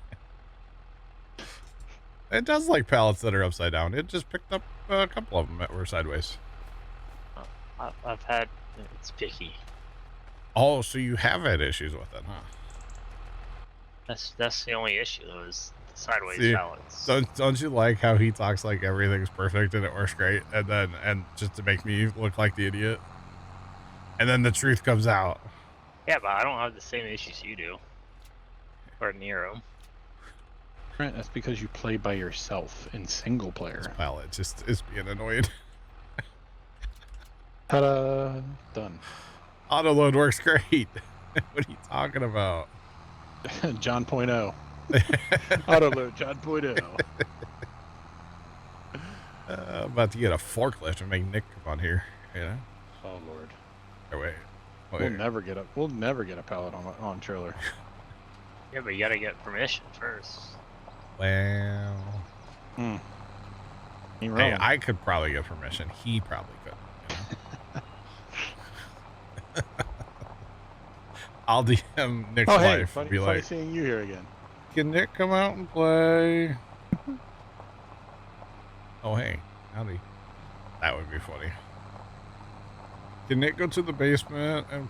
It does like pallets that are upside down. It just picked up a couple of them that were sideways. I've had it's picky. Oh, so you have had issues with it, huh? That's the only issue though, is the sideways pallets. Don't you like how he talks like everything's perfect and it works great, and just to make me look like the idiot, and then the truth comes out. Yeah, but I don't have the same issues you do, or near them. Right, that's because you play by yourself in single player. This pallet just is being annoyed. Ta-da! Done. Autoload works great. What are you talking about? John Point Oh. Autoload John Point Oh. about to get a forklift and make Nick come on here. You know? Oh Lord. Oh, wait. We'll never get a pallet on trailer. Yeah, but you gotta get permission first. Well. Hmm. Ain't Hey, wrong. I could probably get permission. He probably could. You know? I'll DM Nick's Oh hey, wife and funny, be funny like, seeing you here again. can Nick come out and play? Oh, hey. Howdy. That would be funny. Can Nick go to the basement and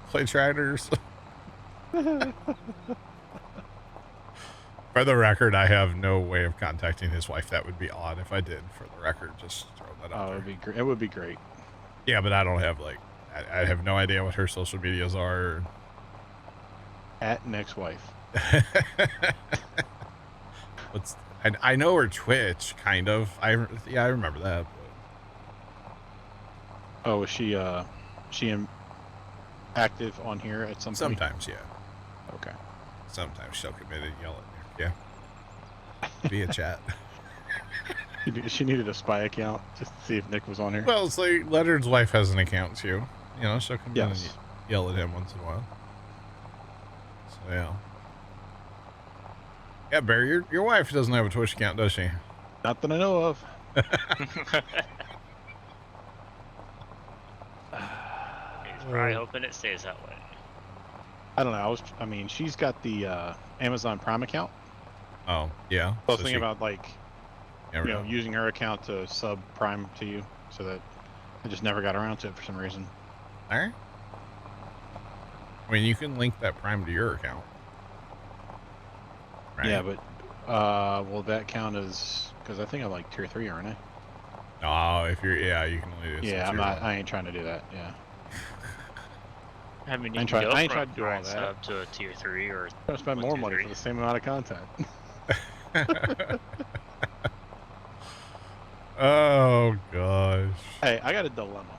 play Triders? For the record, I have no way of contacting his wife. That would be odd if I did. For the record, just throw that out there. It would be great. Yeah, but I don't have like, I have no idea what her social medias are. At next wife. I know her Twitch, kind of. I remember that. But... Oh, is she active on here at some point? Sometimes, yeah. Okay. Sometimes she'll come in and yell at me. Yeah. Via chat. She needed a spy account just to see if Nick was on here. Well, it's like Leonard's wife has an account too. You know, she'll come in and yell at him once in a while. So yeah. Yeah, Barry, your wife doesn't have a Twitch account, does she? Not that I know of. He's probably hoping it stays that way. I don't know. I mean, she's got the Amazon Prime account. Oh, yeah. I was thinking about like, using her account to sub Prime to you, so that I just never got around to it for some reason. All right. I mean, you can link that Prime to your account. Right? Yeah, but will that count as? Because I think I'm like tier 3, aren't I? Oh, if you're, you can only do. Yeah, I'm not. I ain't trying to do that. Yeah. I mean, I ain't trying to do all that. Sub to a tier 3 or. I'm gonna spend more money for the same amount of content. Oh gosh. Hey, I got a dilemma.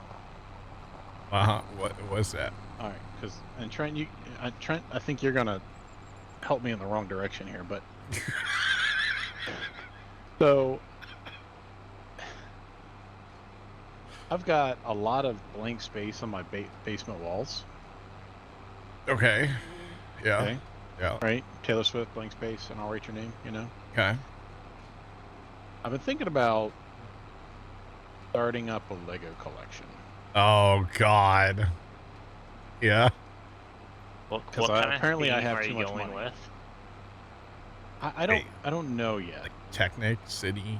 What was that? All right, because Trent, I think you're gonna help me in the wrong direction here, but so I've got a lot of blank space on my basement walls. Okay. Yeah. Okay. Yeah. Right. Taylor Swift, blank space, and I'll write your name. You know. Okay. I've been thinking about starting up a Lego collection. Oh God. Yeah. What kind apparently of I have are too you much going money. with? I don't know yet. Like Technic City.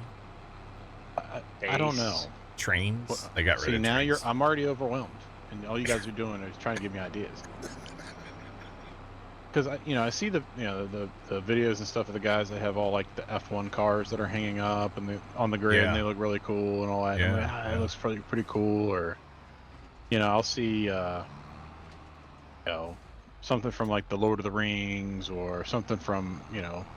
I don't know. Trains. Well, They got rid see, of now trains. I'm already overwhelmed, and all you guys are doing is trying to give me ideas. Because I see the videos and stuff of the guys that have all like the F1 cars that are hanging up and on the grid, and they look really cool and all that. Yeah, And I'm like, it looks pretty cool. Or I'll see something from like the Lord of the Rings or something from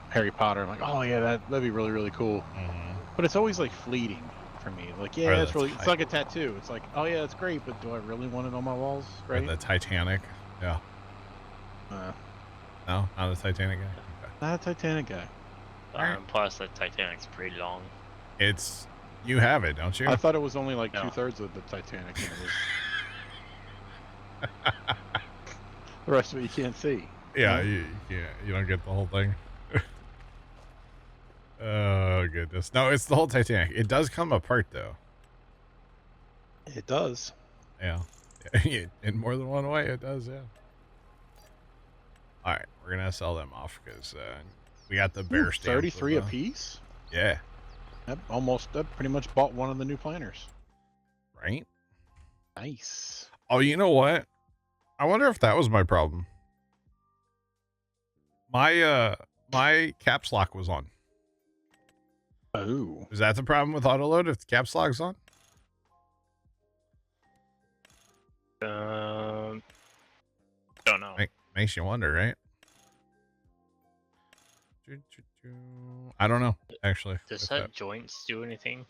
Harry Potter. I'm like, oh yeah, that'd be really, really cool. Mm-hmm. But it's always like fleeting for me. Like, yeah, it's like a tattoo. It's like, oh yeah, it's great, but do I really want it on my walls? Right? Or the Titanic. Yeah. No, not a Titanic guy. Okay. Not a Titanic guy. Plus, the Titanic's pretty long. You have it, don't you? I thought it was only like 2/3 of the Titanic. The rest of it you can't see. Yeah, you don't get the whole thing. Oh goodness, no, it's the whole Titanic. It does come apart though. It does. Yeah, in more than one way, it does. Yeah. All right, we're gonna sell them off because we got the bear stamp. 33 a piece. Yeah. That pretty much bought one of the new planners. Right. Nice. Oh, you know what? I wonder if that was my problem. My caps lock was on. Oh. Is that the problem with autoload if the caps lock's on? Don't know. Makes you wonder, right? I don't know, actually. Does that joints do anything?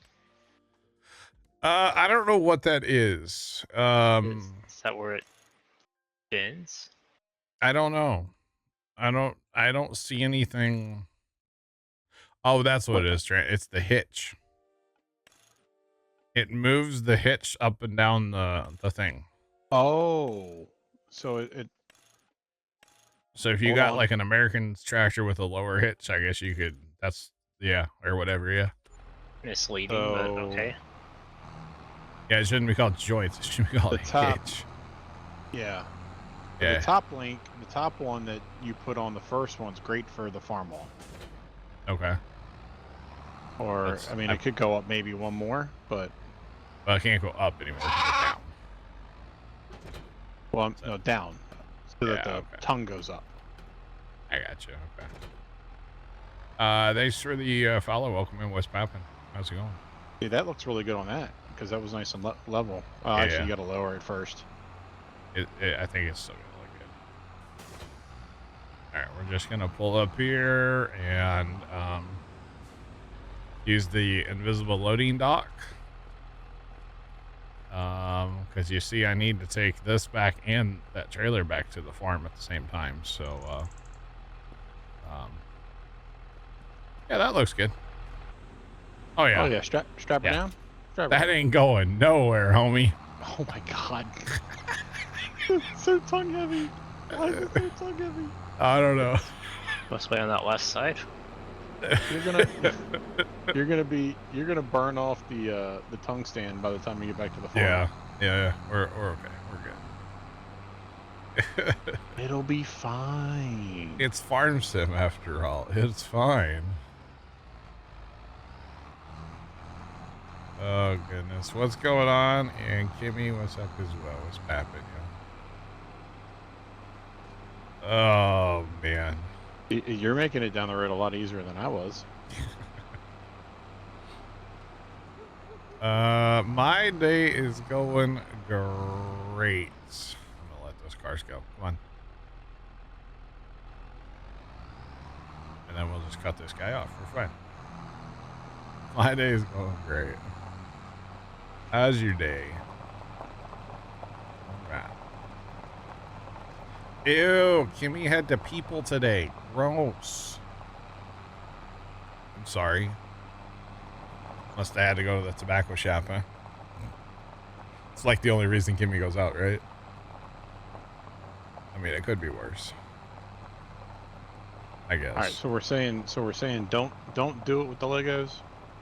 I don't know what that is. Is that where it bends? I don't know. I don't see anything. Oh, that's what it is, Trent. It's the hitch. It moves the hitch up and down the thing. Oh, so it So if you Hold got on. like an American tractor with a lower hitch, I guess you could. That's yeah, or whatever. Yeah. Misleading, but okay. Yeah, it shouldn't be called joints. It should be called The top- hitch. yeah. Yeah. The top link, the top one that you put on the first one's great for the farm wall. Okay. Or I mean, it could go up maybe one more, but Well, I can't go up anymore. It can go down. well, no, down, so that Yeah, the okay. tongue goes up. I got you. Okay. Thanks for the follow. Welcome in. What's poppin'? How's it going? See, that looks really good on that because that was nice and level. Yeah, Actually, yeah. you got to lower it first. I think it's still gonna look good. All right, we're just gonna pull up here and use the invisible loading dock. Because you see, I need to take this back and that trailer back to the farm at the same time. So, yeah, that looks good. Oh yeah. Oh yeah, strap her down. Strap her That down. ain't going nowhere, homie. Oh my god. It's so tongue heavy. Why is it so tongue heavy? I don't know. Must be on that west side. You're gonna burn off the tungsten by the time you get back to the farm. Yeah. We're okay. We're good. It'll be fine. It's farm sim after all. It's fine. Oh goodness, what's going on? And Kimmy, what's up as well? What's happening? Oh man, You're making it down the road a lot easier than I was. my day is going great. I'm gonna let those cars go. Come on. And then we'll just cut this guy off. We're fine. My day is going great. How's your day? All right. Ew, Kimmy had to people today. Gross. I'm sorry. Must have had to go to the tobacco shop, huh? It's like the only reason Kimmy goes out, right? I mean, it could be worse. I guess. All right, so we're saying don't do it with the Legos.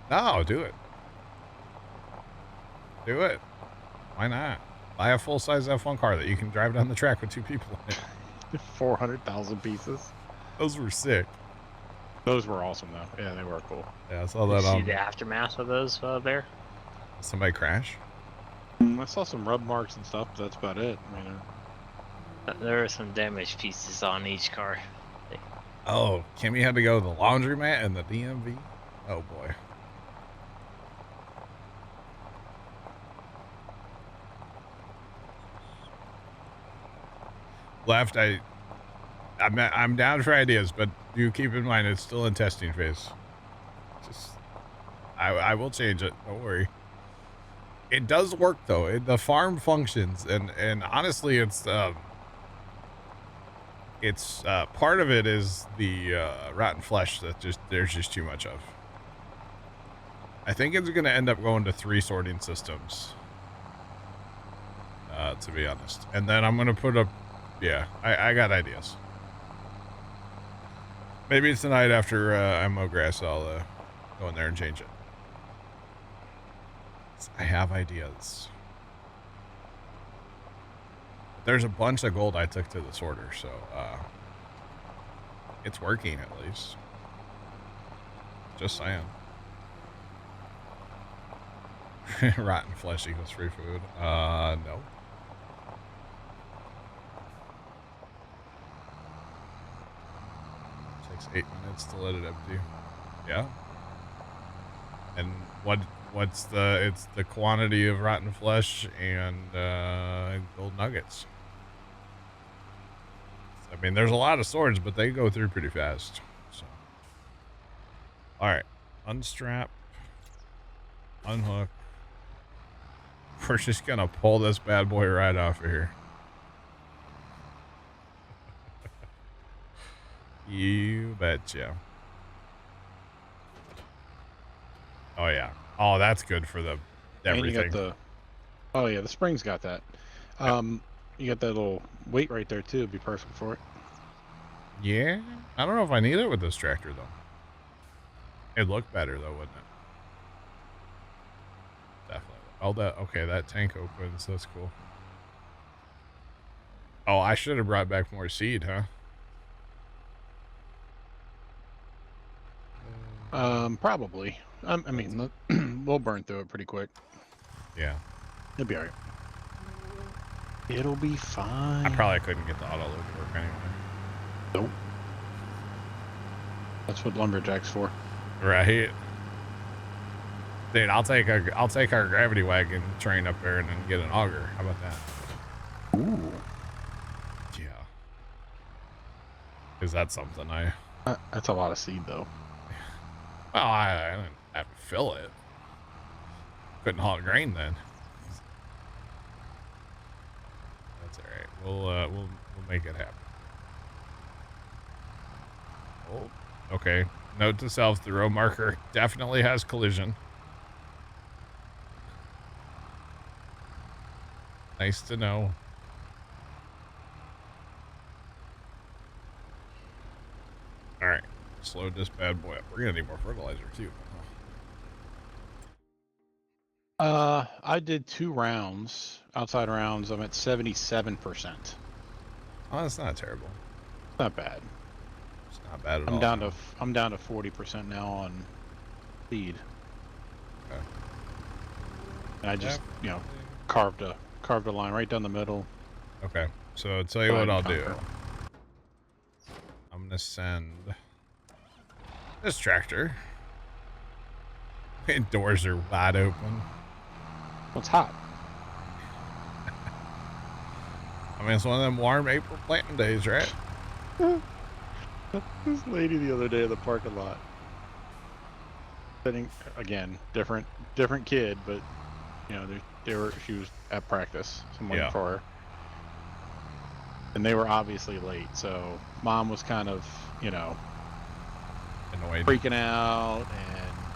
No, do it. Do it. Why not? Buy a full-size F1 car that you can drive down the track with two people in it. 400,000 pieces. Those were sick. Those were awesome though. Yeah, they were cool. Yeah, I saw Did that you see the aftermath of those, Bear? Somebody crash? I saw some rub marks and stuff, but that's about it. I mean, There were some damaged pieces on each car. Oh, Kimmy had to go to the laundromat and the DMV? Oh boy. Left, I'm down for ideas, but do keep in mind it's still in testing phase. Just, I will change it. Don't worry. It does work though. The farm functions, and honestly, it's part of it is the rotten flesh that there's just too much of. I think it's going to end up going to 3 sorting systems, to be honest. And then I'm going to put up, yeah, I got ideas. Maybe tonight after I mow grass, I'll go in there and change it. I have ideas. There's a bunch of gold I took to the sorter, so it's working at least. Just saying. Rotten flesh equals free food. No. Takes 8 minutes to let it empty. Yeah. And what's it's the quantity of rotten flesh and gold nuggets. I mean, there's a lot of swords, but they go through pretty fast. So, all right, unstrap, unhook. We're just gonna pull this bad boy right off of here. You betcha. Oh yeah. Oh, that's good for the everything. And you got the, oh yeah, the spring's got that. You got that little weight right there too. It'd be perfect for it. Yeah, I don't know if I need it with this tractor though. It'd look better though, wouldn't it? Definitely. Oh, that tank opens. That's cool. Oh, I should have brought back more seed, huh? Probably. I mean, we'll burn through it pretty quick. Yeah. It'll be alright. It'll be fine. I probably couldn't get the auto load to work anyway. Nope. That's what lumberjack's for. Right. Dude, I'll take our gravity wagon train up there and then get an auger. How about that? Ooh. Yeah. Is that something That's a lot of seed though. Well, I didn't have to fill it. Couldn't haul grain then. That's all right. We'll make it happen. Oh, okay. Note to self: the row marker definitely has collision. Nice to know. All right, slow this bad boy up. We're gonna need more fertilizer too. I did 2 rounds, outside rounds. I'm at 77%. Oh, that's not terrible. Not bad. It's not bad at all. I'm down to 40% now on feed. Okay. And I just carved a line right down the middle. Okay, so I'll tell you what I'll do. I'm gonna send this tractor. And doors are wide open. Well, it's hot. I mean, it's one of them warm April planting days, right? This lady the other day in the parking lot, sitting again, different kid, but she was at practice. Someone for her, and they were obviously late. So mom was kind of Annoyed. freaking out,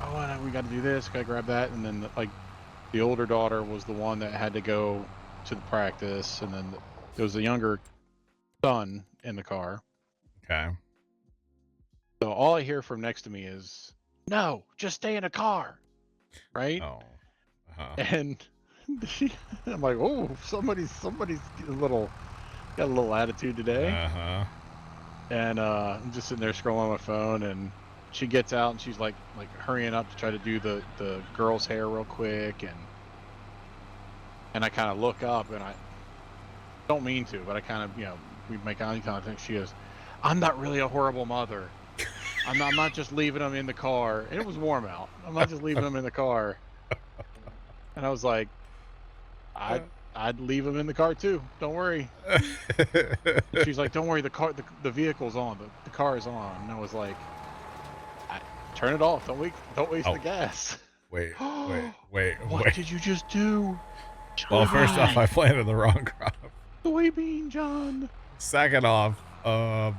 and we got to do this, got to grab that, and then the older daughter was the one that had to go to the practice, and then there was a younger son in the car. Okay. So all I hear from next to me is, "No, just stay in a car," right? Oh. And I'm like, "Oh, somebody's got a little attitude today." And I'm just sitting there scrolling on my phone, and she gets out and she's like hurrying up to try to do the girl's hair real quick, and I kind of look up, and I don't mean to, but I kind of we make eye contact. She goes, "I'm not really a horrible mother. I'm not just leaving them in the car." And it was warm out. I'm not just leaving them in the car. And I was like, I'd leave them in the car too. Don't worry. She's like, "Don't worry, the vehicle's on. The car is on." And I was like, "Turn it off. Don't waste the gas." Wait. What did you just do? Well, first off, I planted the wrong crop. Soybean, John. Second off, I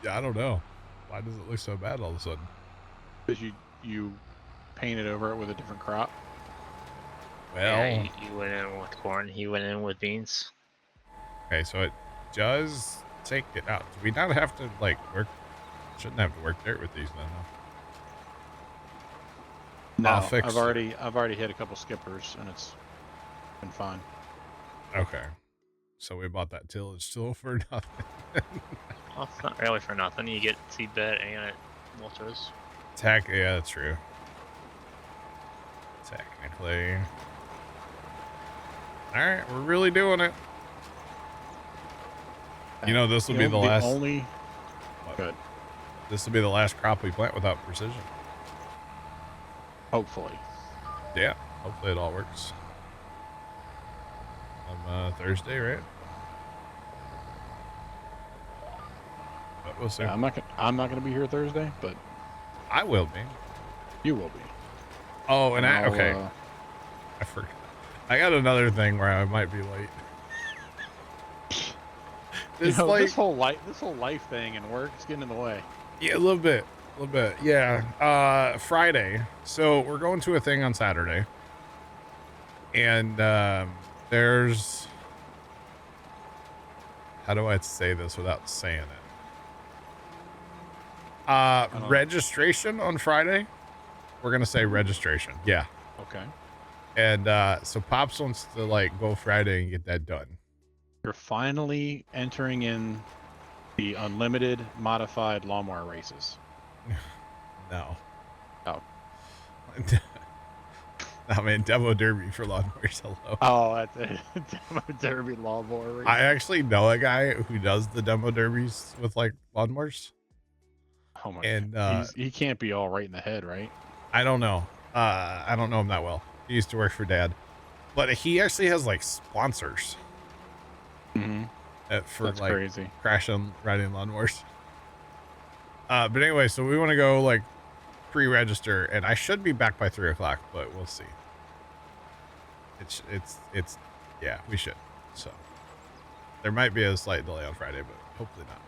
don't know. Why does it look so bad all of a sudden? Because you painted over it with a different crop. Well, yeah, you went in with corn. He went in with beans. okay, so it does take it out. Do we not have to work? Shouldn't have to work dirt with these then. No, I'll fix I've already hit a couple skippers, and it's been fine. Okay, so we bought that tillage tool for nothing. Well, it's not really for nothing. You get seed bed and it mulches. Yeah, that's true. Technically. All right, we're really doing it. This will be the last. Good. This will be the last crop we plant without precision. Hopefully. Yeah, hopefully it all works. Thursday, right? But we'll see. Yeah, I'm not gonna be here Thursday, but I will be. you will be. Oh, and I'll, okay. I forgot. I got another thing where I might be late. This whole life thing and work is getting in the way. Yeah, a little bit. Yeah. Friday. So we're going to a thing on Saturday. And there's, how do I say this without saying it? Registration on Friday. We're gonna say registration. Yeah. Okay. And so Pops wants to like go Friday and get that done. You're finally entering in the unlimited modified lawnmower races. No. Oh. I mean, demo derby for lawnmowers. Hello. Oh, that's a demo derby lawnmower race. I actually know a guy who does the demo derbies with like lawnmowers. Oh my And god. He can't be all right in the head, right? I don't know. I don't know him that well. He used to work for Dad, but he actually has like sponsors. Mm-hmm. For That's like crazy. crashing riding lawnmowers. But anyway, so we want to go like pre-register, and I should be back by 3 o'clock, but we'll see. It's yeah, we should. So there might be a slight delay on Friday, but hopefully not.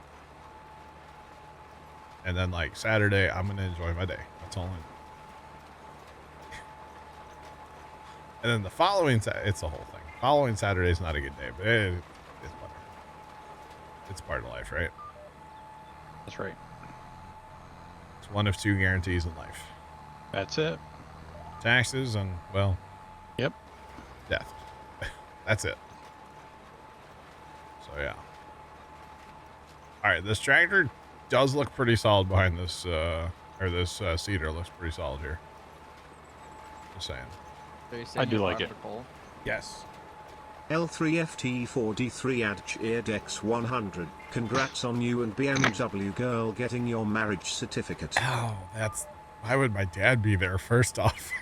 And then like Saturday, I'm gonna enjoy my day. That's all. And then the following, it's the whole thing. Following Saturday is not a good day, but it's whatever. It's part of life, right? That's right. It's one of two guarantees in life. That's it. Taxes and, well... Yep. Death. That's it. So, yeah. Alright, this tractor does look pretty solid behind this, this cedar looks pretty solid here. Just saying. I do like it. Yes. L3FT4D3 Adch Dex 100. Congrats on you and BMW girl getting your marriage certificate. Oh, that's... Why would my dad be there, first off?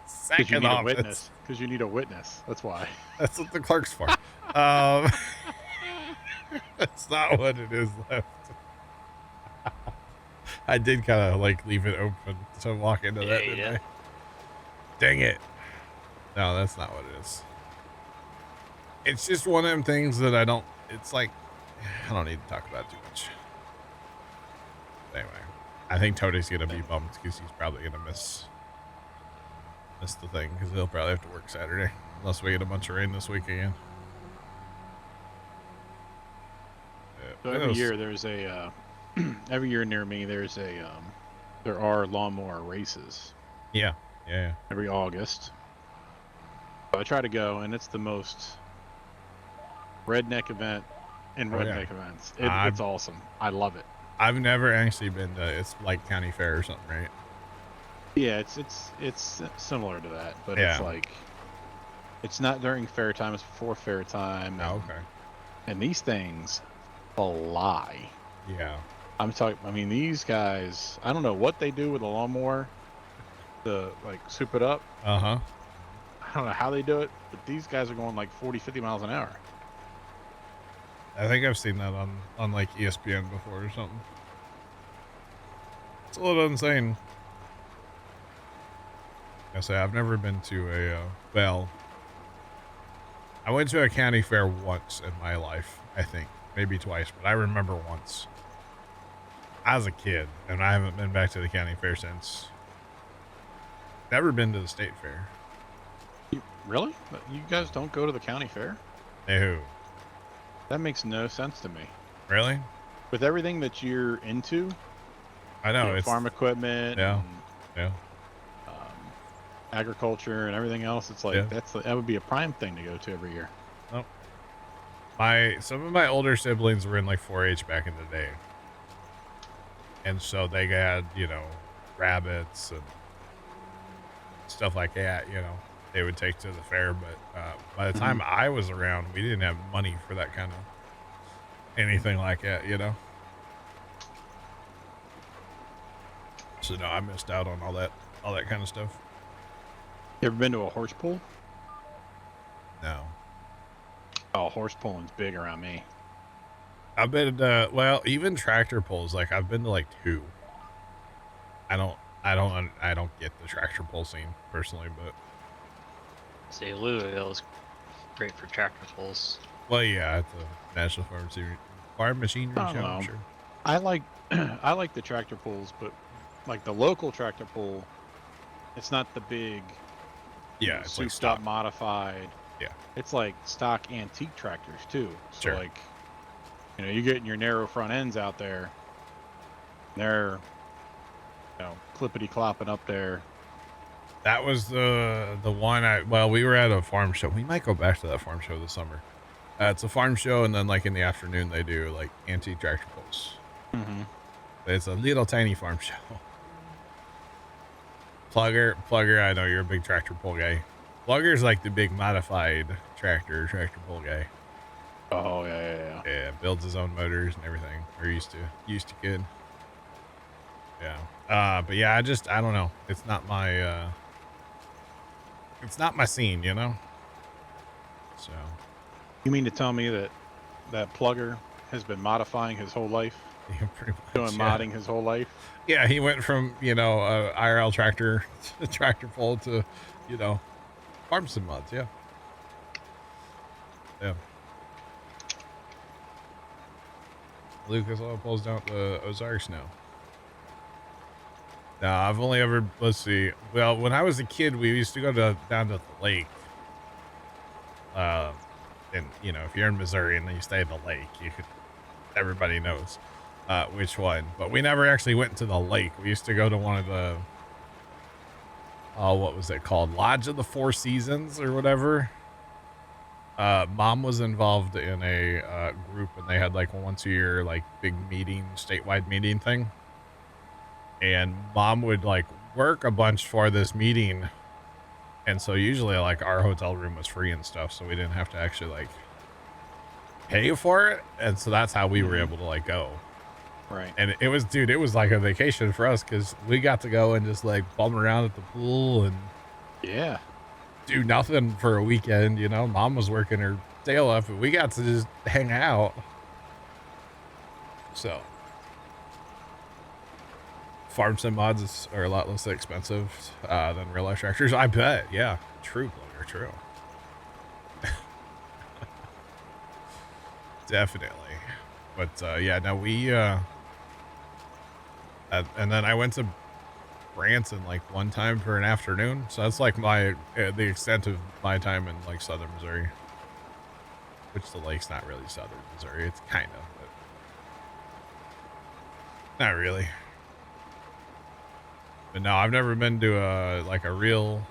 Because you Second need a off, witness. Because you need a witness. That's why. that's what the clerk's for. That's not what it is left. I did kind of like leave it open to walk into that, didn't I? Dang it. No, that's not what it is. It's just one of them things that I don't, it's like, I don't need to talk about it too much. Anyway, I think Toadie's going to be bummed because he's probably going to miss the thing because he'll probably have to work Saturday unless we get a bunch of rain this week again. So every year there's a, every year near me there's a, there are lawnmower races. Yeah. Every August. So I try to go, and it's the most redneck event in redneck events. It's awesome. I love it. I've never actually been to, it's like county fair or something, right? Yeah, it's similar to that, but it's like, it's not during fair time, it's before fair time. Oh, okay. And these things fly. Yeah. I'm talking, I mean, these guys, I don't know what they do with a lawnmower to like soup it up. Uh-huh. I don't know how they do it, but these guys are going like 40, 50 miles an hour. I think I've seen that on like ESPN before or something. It's a little insane. I say I've never been to a well, I went to a county fair once in my life, I think, maybe twice, but I remember once. I was a kid, and I haven't been back to the county fair since. Never been to the state fair. Really? You guys don't go to the county fair? No. That makes no sense to me. Really? With everything that you're into, I know, it's farm equipment, yeah, agriculture, and everything else. It's like that would be a prime thing to go to every year. Oh. Some of my older siblings were in like 4-H back in the day, and so they had rabbits and stuff like that. They would take to the fair, but by the time I was around, we didn't have money for that kind of anything like that. So no, I missed out on all that kind of stuff. You ever been to a horse pull? No. Oh, horse pulling's big around me. I've been well, even tractor pulls. Like I've been to like 2. I don't get the tractor pull scene personally, but say Louisville is great for tractor pulls. Well, yeah, at the National Farm Machinery Show, I'm sure. I like I like the tractor pulls, but like the local tractor pull, it's not the big Yeah, it's like souped up, stock. modified. Yeah. It's like stock antique tractors too. So Sure. like, you're getting your narrow front ends out there. They're, clippity clopping up there. That was the one well, we were at a farm show. We might go back to that farm show this summer. It's a farm show, and then like in the afternoon they do like antique tractor pulls. Mm-hmm. It's a little tiny farm show. Plugger, I know you're a big tractor pull guy. Plugger's like the big modified tractor pull guy. Oh yeah. Yeah, builds his own motors and everything. Or used to kid. Yeah. But yeah, I don't know. It's not my scene, you know? So. You mean to tell me that Plugger has been modifying his whole life? Yeah, pretty much. Doing modding his whole life? Yeah, he went from, IRL tractor to tractor pull to, farm sim mods, yeah. Yeah. Lucas Oil pulls down the Ozarks now. No, I've only ever, let's see. Well, when I was a kid, we used to go down to the lake. And, if you're in Missouri and you stay at the lake, everybody knows which one. But we never actually went to the lake. We used to go to one of the, what was it called? Lodge of the Four Seasons or whatever. Mom was involved in a group, and they had like once a year, like big meeting, statewide meeting thing. And Mom would like work a bunch for this meeting. And so usually like our hotel room was free and stuff. So we didn't have to actually like pay for it. And so that's how we were able to like go. Right. And it was like a vacation for us, because we got to go and just like bum around at the pool and do nothing for a weekend. Mom was working her tail off, but we got to just hang out. So farm sim mods are a lot less expensive than real life tractors, I bet. Yeah, true, Plugger, true. Definitely. But yeah, no, we and then I went to Branson like one time for an afternoon, so that's like the extent of my time in like southern Missouri, which the lake's not really southern Missouri. It's kind of, but not really. But no, I've never been to a real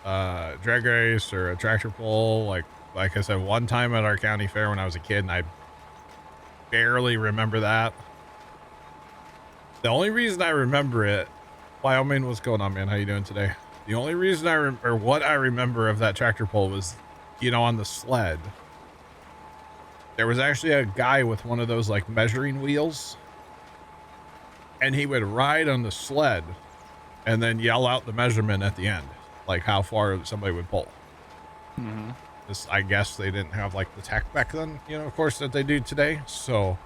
drag race or a tractor pull. Like I said, one time at our county fair when I was a kid, and I barely remember that. The only reason I remember it, Wyoming, what's going on, man? How you doing today? The only reason what I remember of that tractor pull was, on the sled, there was actually a guy with one of those like measuring wheels, and he would ride on the sled and then yell out the measurement at the end, like how far somebody would pull. Mm-hmm. I guess they didn't have like the tech back then, of course, that they do today. So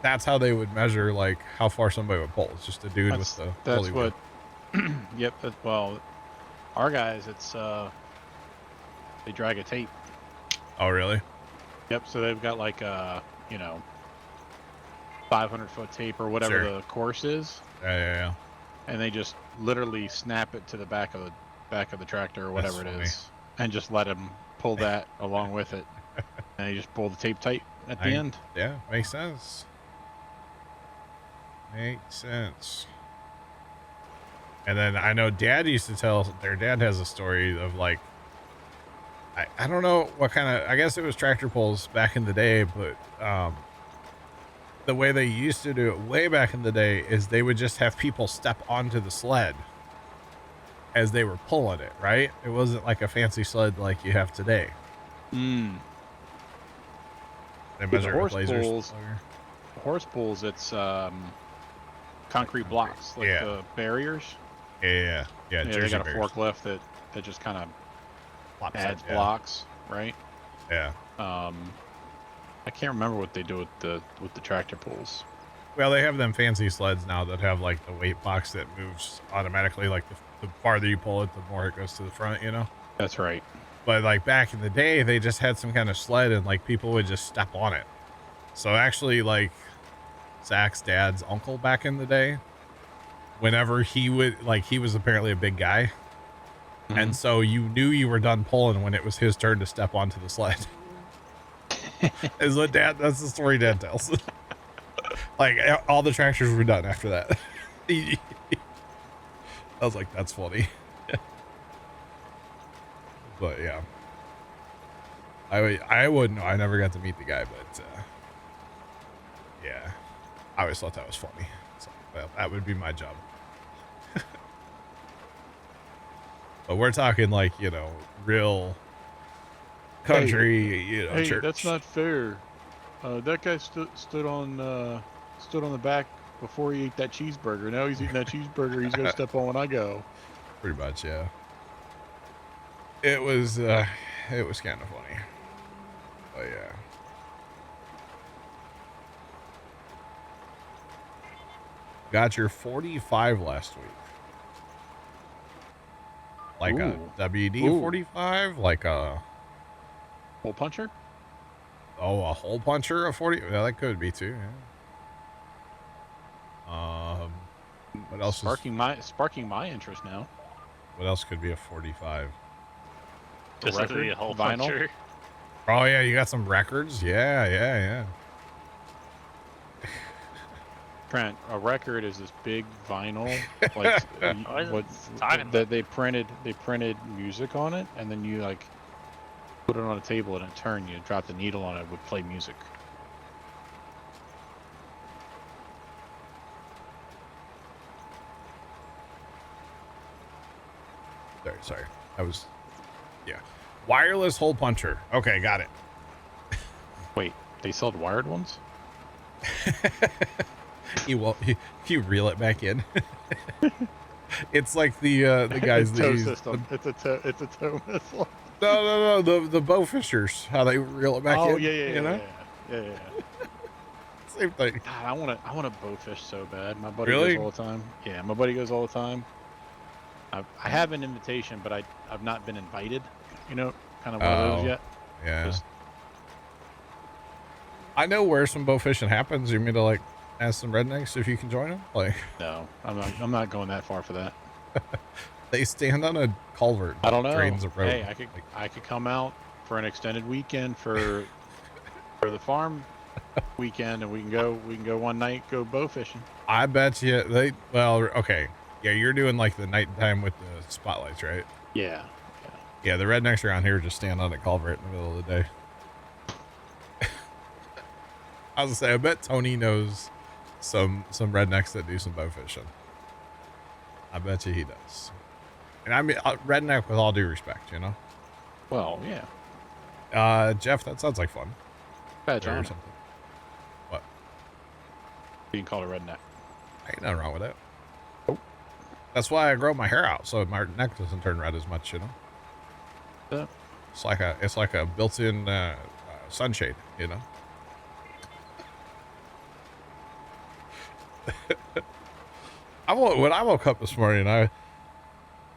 that's how they would measure like how far somebody would pull. It's just a dude with the. That's what. Yep. Well, our guys, it's they drag a tape. Oh really? Yep. So they've got like 500-foot tape or whatever the course is. Yeah. And they just literally snap it to the back of the tractor or whatever it is, and just let them pull that along with it, and they just pull the tape tight at the end. Yeah, makes sense. And then I know Dad used to tell, their dad has a story of like, I don't know what kind of, I guess it was tractor pulls back in the day, but the way they used to do it way back in the day is they would just have people step onto the sled as they were pulling it, right? It wasn't like a fancy sled like you have today. They measure with lasers. Horse pulls, it's concrete blocks, like the barriers. Yeah. They got a forklift that just kind of adds blocks, right? Yeah. I can't remember what they do with the tractor pulls. Well, they have them fancy sleds now that have like the weight box that moves automatically. Like the farther you pull it, the more it goes to the front, That's right. But like back in the day, they just had some kind of sled, and like people would just step on it. So actually, like Zach's dad's uncle back in the day, whenever he would, like, he was apparently a big guy, And so you knew you were done pulling when it was his turn to step onto the sled. Is what that's the story Dad tells. Like all the tractors were done after that. I was like, that's funny. But yeah, I wouldn't know. I never got to meet the guy, but yeah, I always thought that was funny. So, well, that would be my job. But we're talking like, you know, real country, you know, Hey, church. that's not fair. That guy stood on the back before he ate that cheeseburger. Now he's eating that cheeseburger. He's gonna step on when I go. Pretty much, yeah. It was kind of funny. But yeah. Got your 45 last week. Like a WD 45, like a hole puncher. Oh, a hole puncher of 40. Yeah, that could be too. Yeah. What else? Sparking my interest now. What else could be a 45? Specifically a hole puncher. Oh yeah, you got some records. Yeah. Trent, a record is this big vinyl, like that they printed music on it, and then you like put it on a table and in turn you drop the needle on it, would play music. Sorry. Yeah. Wireless hole puncher. Okay, got it. Wait, they sold wired ones? You reel it back in. It's like the guys that use system. It's a tow missile. No, the bow fishers, how they reel it back in. Oh yeah. Same thing. God, I want to bow fish so bad. My buddy Really? goes all the time. Yeah, my buddy goes all the time. I have an invitation, but I've not been invited. You know, kind of one of those yet. Yeah. I know where some bow fishing happens. You mean to like ask some rednecks if you can join them? Like, no, I'm not going that far for that. They stand on a culvert. I don't know. Drains a road. Hey, I could come out for an extended weekend for the farm weekend, and we can go one night go bow fishing. I bet you okay. Yeah, you're doing like the nighttime with the spotlights, right? Yeah. Yeah, the rednecks around here just stand on a culvert in the middle of the day. I was gonna say, I bet Tony knows some rednecks that do some bow fishing. I bet you he does. And I mean, redneck with all due respect, you know? Well, yeah. Jeff, that sounds like fun. Bad Or job. something. What? Being called a redneck. Ain't nothing wrong with that. Oh. That's why I grow my hair out, so my neck doesn't turn red as much, you know? Yeah. It's like a built-in sunshade, you know? When I woke up this morning, I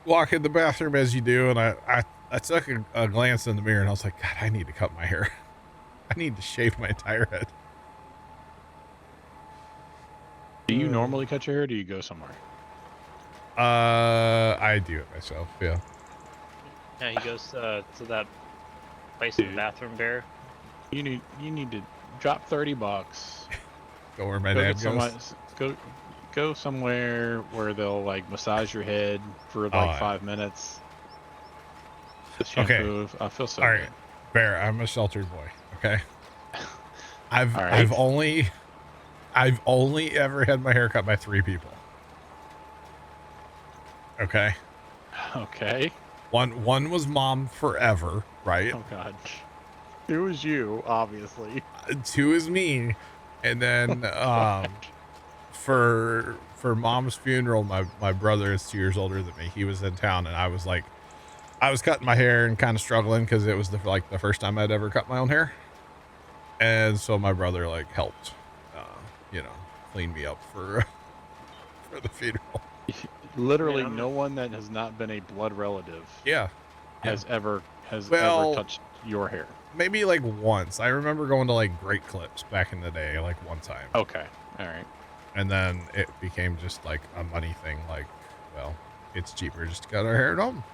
walk in the bathroom as you do, and I took a glance in the mirror, and I was like, God, I need to cut my hair. I need to shave my entire head. Do you normally cut your hair, or do you go somewhere? I do it myself, yeah. Yeah, he goes to that place in the bathroom, Bear. You need to drop $30. Go where my dad goes. Go somewhere where they'll like massage your head for like 5 minutes. The shampoo, I feel so all good. right, Bear, I'm a sheltered boy, okay? All right. I've only ever had my hair cut by 3 people. Okay? Okay. One was Mom forever, right? Oh God. It was you, obviously. 2 is me, and then for Mom's funeral, my brother is 2 years older than me. He was in town, and I was cutting my hair and kind of struggling because it was the first time I'd ever cut my own hair, and so my brother like helped, clean me up for the funeral. Literally, no one that has not been a blood relative has ever touched your hair. Maybe like once. I remember going to like Great Clips back in the day, like one time. Okay, all right. And then it became just like a money thing. Like, well, it's cheaper just to cut our hair at home.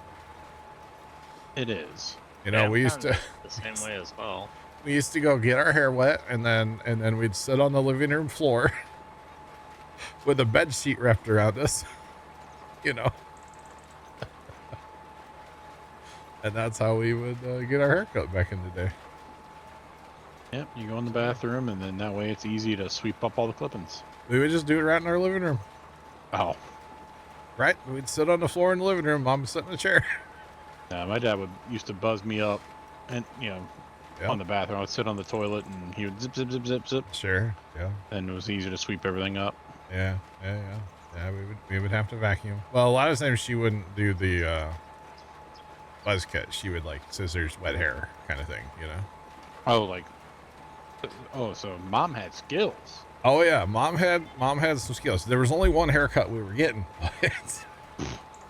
It is. You know, Yeah, we used I'm to the same way as well. we used to go get our hair wet, and then we'd sit on the living room floor with a bed sheet wrapped around us. You know, and that's how we would get our hair cut back in the day. Yep, you go in the bathroom, and then that way it's easy to sweep up all the clippings. We would just do it right in our living room. Oh. Right? We'd sit on the floor in the living room. Mom would sit in the chair. My dad used to buzz me up, and Yeah. on the bathroom. I would sit on the toilet, and he would zip, zip, zip, zip, zip, Sure. Yeah. and it was easy to sweep everything up. Yeah. We would have to vacuum. Well, a lot of times she wouldn't do the buzz cut. She would like scissors, wet hair kind of thing. You know. So mom had skills. Oh yeah, mom had some skills. There was only one haircut we were getting.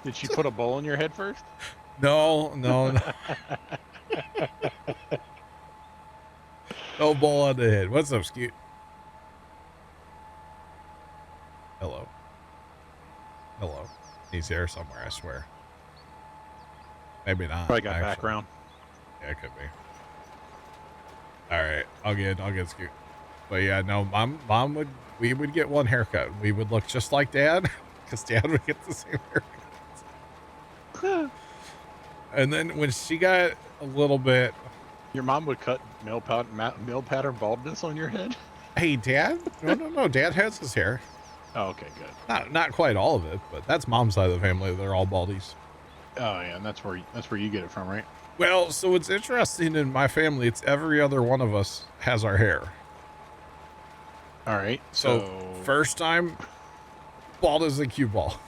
Did she put a bowl in your head first? No. No bowl on the head. What's up, Scoot? Hello. He's there somewhere, I swear. Maybe not. Probably got actually. background. Yeah, it could be. All right, I'll get Scoot. But yeah, no, we would get one haircut. We would look just like Dad, because Dad would get the same haircut. And then when she got a little bit, Your mom would cut male pattern baldness on your head? hey, Dad? No, Dad has his hair. Oh, okay, good. Not quite all of it, but that's Mom's side of the family. They're all baldies. Oh yeah, and that's where you get it from, right? Well, so it's interesting in my family. It's every other one of us has our hair. All right. So first time, bald as a cue ball.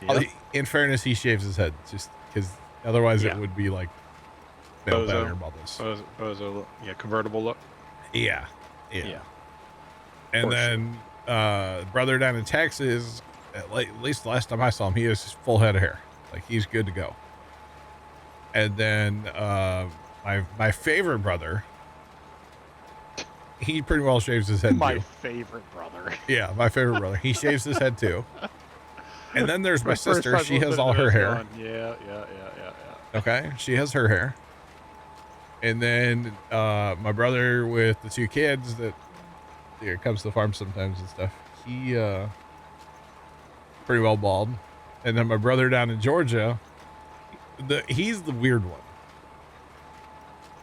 Yep. In fairness, he shaves his head just because otherwise it would be like Bozo. better baldness. Bozo look. Yeah, convertible look. Yeah. And Of then brother down in Texas, at least the last time I saw him, he has full head of hair. Like he's good to go. And then my favorite brother, he pretty well shaves his head My too. favorite brother. Yeah, my favorite brother. He shaves his head too. And then there's my First sister. time She has listening all to her this hair. one. Yeah. Okay, she has her hair. And then my brother with the two kids that comes to the farm sometimes and stuff. He pretty well bald. And then my brother down in Georgia, he's the weird one.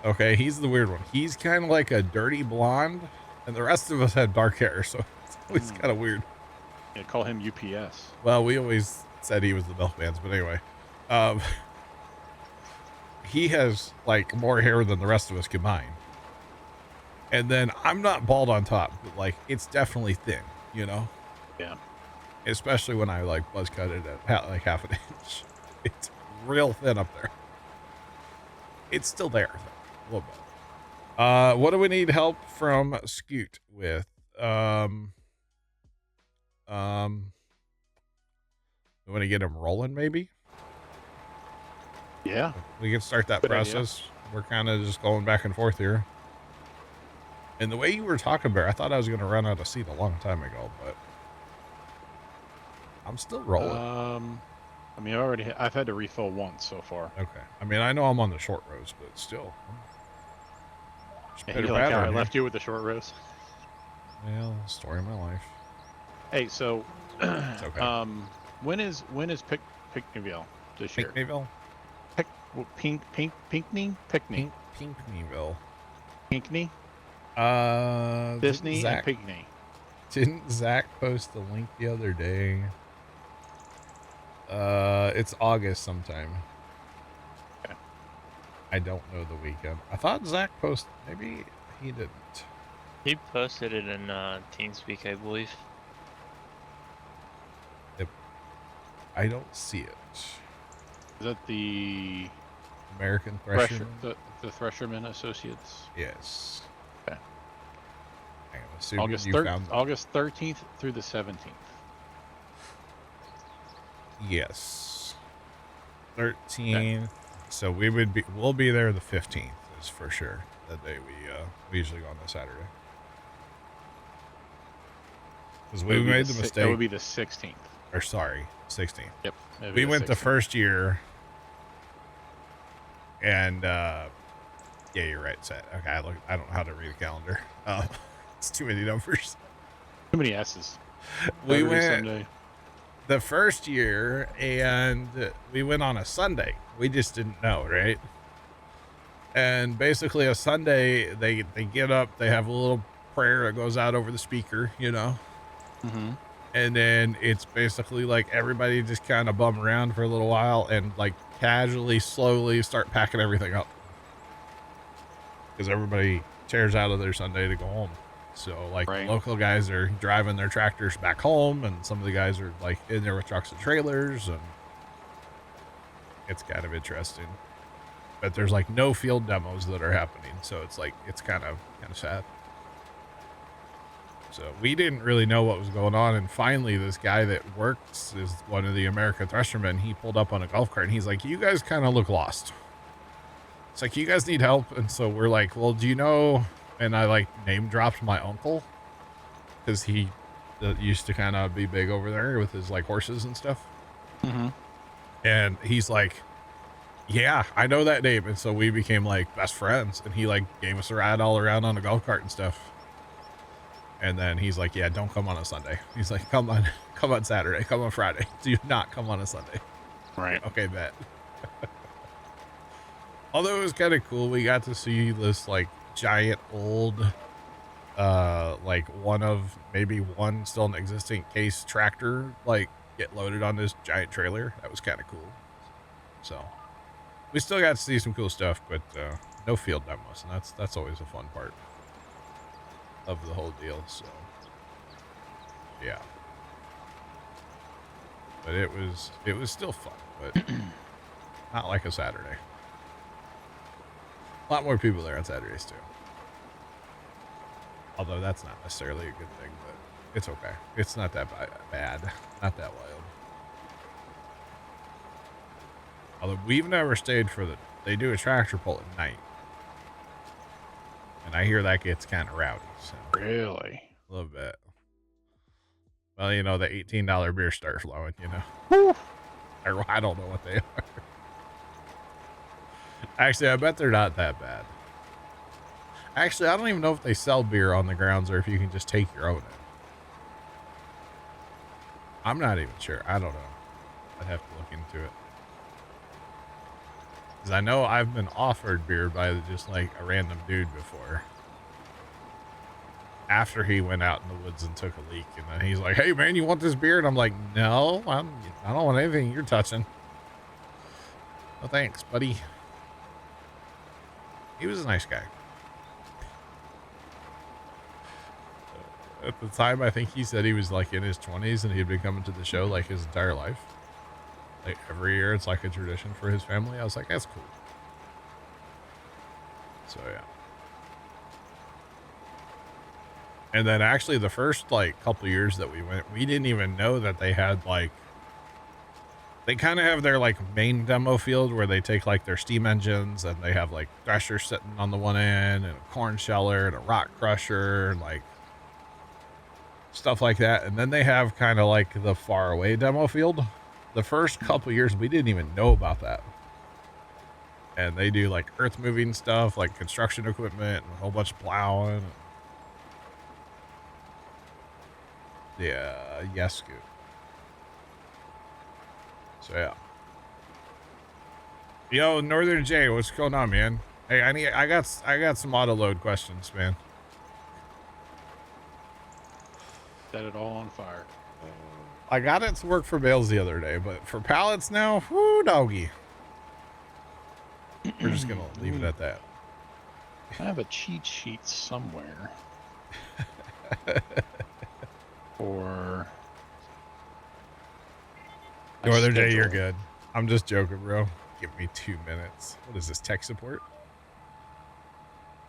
Okay, he's the weird one. He's kind of like a dirty blonde, and the rest of us had dark hair, so it's always kind of weird. Yeah, call him UPS. Well, we always said he was the milkman's, but anyway. He has like more hair than the rest of us combined. And then I'm not bald on top, but like it's definitely thin, you know? Yeah. Especially when I like buzz cut it at like half an inch. It's real thin up there. It's still there, though, a little bit. What do we need help from Scoot with? We want to get him rolling, maybe? Yeah. We can start that Good process. We're kind of just going back and forth here. And the way you were talking, Bear, I thought I was going to run out of seed a long time ago, but I'm still rolling. I mean, I've had to refill once so far. Okay. I mean, I know I'm on the short rows, but still. Yeah, you like how I left you with the short rows? Well, story of my life. Hey, so It's okay. when is Pickneyville this year? Pinkneyville? Pinkney? Pinkneyville. Pinkney? Didn't Disney and Zach, Pinkney. didn't Zach post a link the other day? It's August sometime. Okay. I don't know the weekend. I thought Zach posted. Maybe he didn't. He posted it in TeamSpeak, I believe. I don't see it. Is that the American Thresher. the Thresherman Associates? Yes. Okay. I'm assuming you found that. August 13th through the 17th. Yes. 13th. Okay. So we'll be there the 15th is for sure. That day we usually go on a Saturday. Because we made the mistake. That would be the 16th. Or sorry, 16th. Yep. We went the first year And yeah, you're right. Set. Okay, I don't know how to read a calendar. It's too many numbers. Too many S's. We Saturday, went Sunday. the first year, and we went on a Sunday. We just didn't know, right? And basically, a Sunday, they get up, they have a little prayer that goes out over the speaker, you know. Mm-hmm. And then it's basically like everybody just kind of bum around for a little while and like casually, slowly start packing everything up. Because everybody tears out of their Sunday to go home. So like Right. the local guys are driving their tractors back home, and some of the guys are like in there with trucks and trailers, and it's kind of interesting. But there's like no field demos that are happening, so it's like it's kind of sad. So we didn't really know what was going on, and finally this guy that works is one of the American Threshermen. He pulled up on a golf cart and he's like, "You guys kind of look lost." It's like, "You guys need help." And so we're like, "Well, do you know?" And I like name dropped my uncle because he used to kind of be big over there with his like horses and stuff. Mm-hmm. And he's like, "Yeah, I know that name." And so we became like best friends, and he like gave us a ride all around on the golf cart and stuff. And then he's like, "Yeah, don't come on a Sunday." He's like, come on Saturday, come on Friday. Do not come on a Sunday." Right. Okay, bet. Although it was kind of cool, we got to see this like giant old, like one of maybe one still an existing case tractor, like get loaded on this giant trailer. That was kind of cool. So we still got to see some cool stuff, but no field demos, and that's always a fun part of the whole deal. So yeah, but it was still fun, but not like a Saturday. A lot more people there on Saturdays too, although that's not necessarily a good thing, but it's okay. It's not that bad, not that wild. Although we've never stayed for they do a tractor pull at night, and I hear that gets kind of rowdy. So. Really? A little bit. Well, you know, the $18 beer start flowing, you know. Or I don't know what they are. Actually, I bet they're not that bad. Actually, I don't even know if they sell beer on the grounds or if you can just take your own in. I'm not even sure. I don't know. I'd have to look into it. Because I know I've been offered beer by just like a random dude before. After he went out in the woods and took a leak, and then he's like, "Hey man, you want this beer?" And I'm like, "No, I don't want anything you're touching." "Oh, thanks, buddy." He was a nice guy. At the time, I think he said he was like in his 20s and he'd been coming to the show like his entire life. Like every year, it's like a tradition for his family. I was like, that's cool. So yeah. And then actually the first like couple years that we went, we didn't even know that they had like, they kind of have their like main demo field where they take like their steam engines, and they have like threshers sitting on the one end and a corn sheller and a rock crusher and like stuff like that. And then they have kind of like the far away demo field. The first couple years we didn't even know about that. And they do like earth moving stuff, like construction equipment and a whole bunch of plowing. Yeah, yes, Scoot. So yeah. Yo, Northern J, what's going on, man? Hey, I got some auto load questions, man. Set it all on fire. I got it to work for bales the other day, but for pallets now, whoo, doggy. We're just gonna leave it at that. I have a cheat sheet somewhere. Or Northern J, you're good. I'm just joking, bro. Give me 2 minutes. What is this, tech support?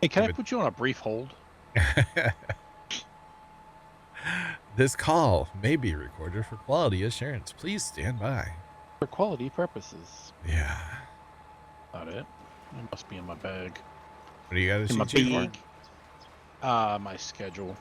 Hey, can I put you on a brief hold? This call may be recorded for quality assurance. Please stand by. For quality purposes. Yeah. Not it. It must be in my bag. What do you got to In my shoot you for? bag. My schedule.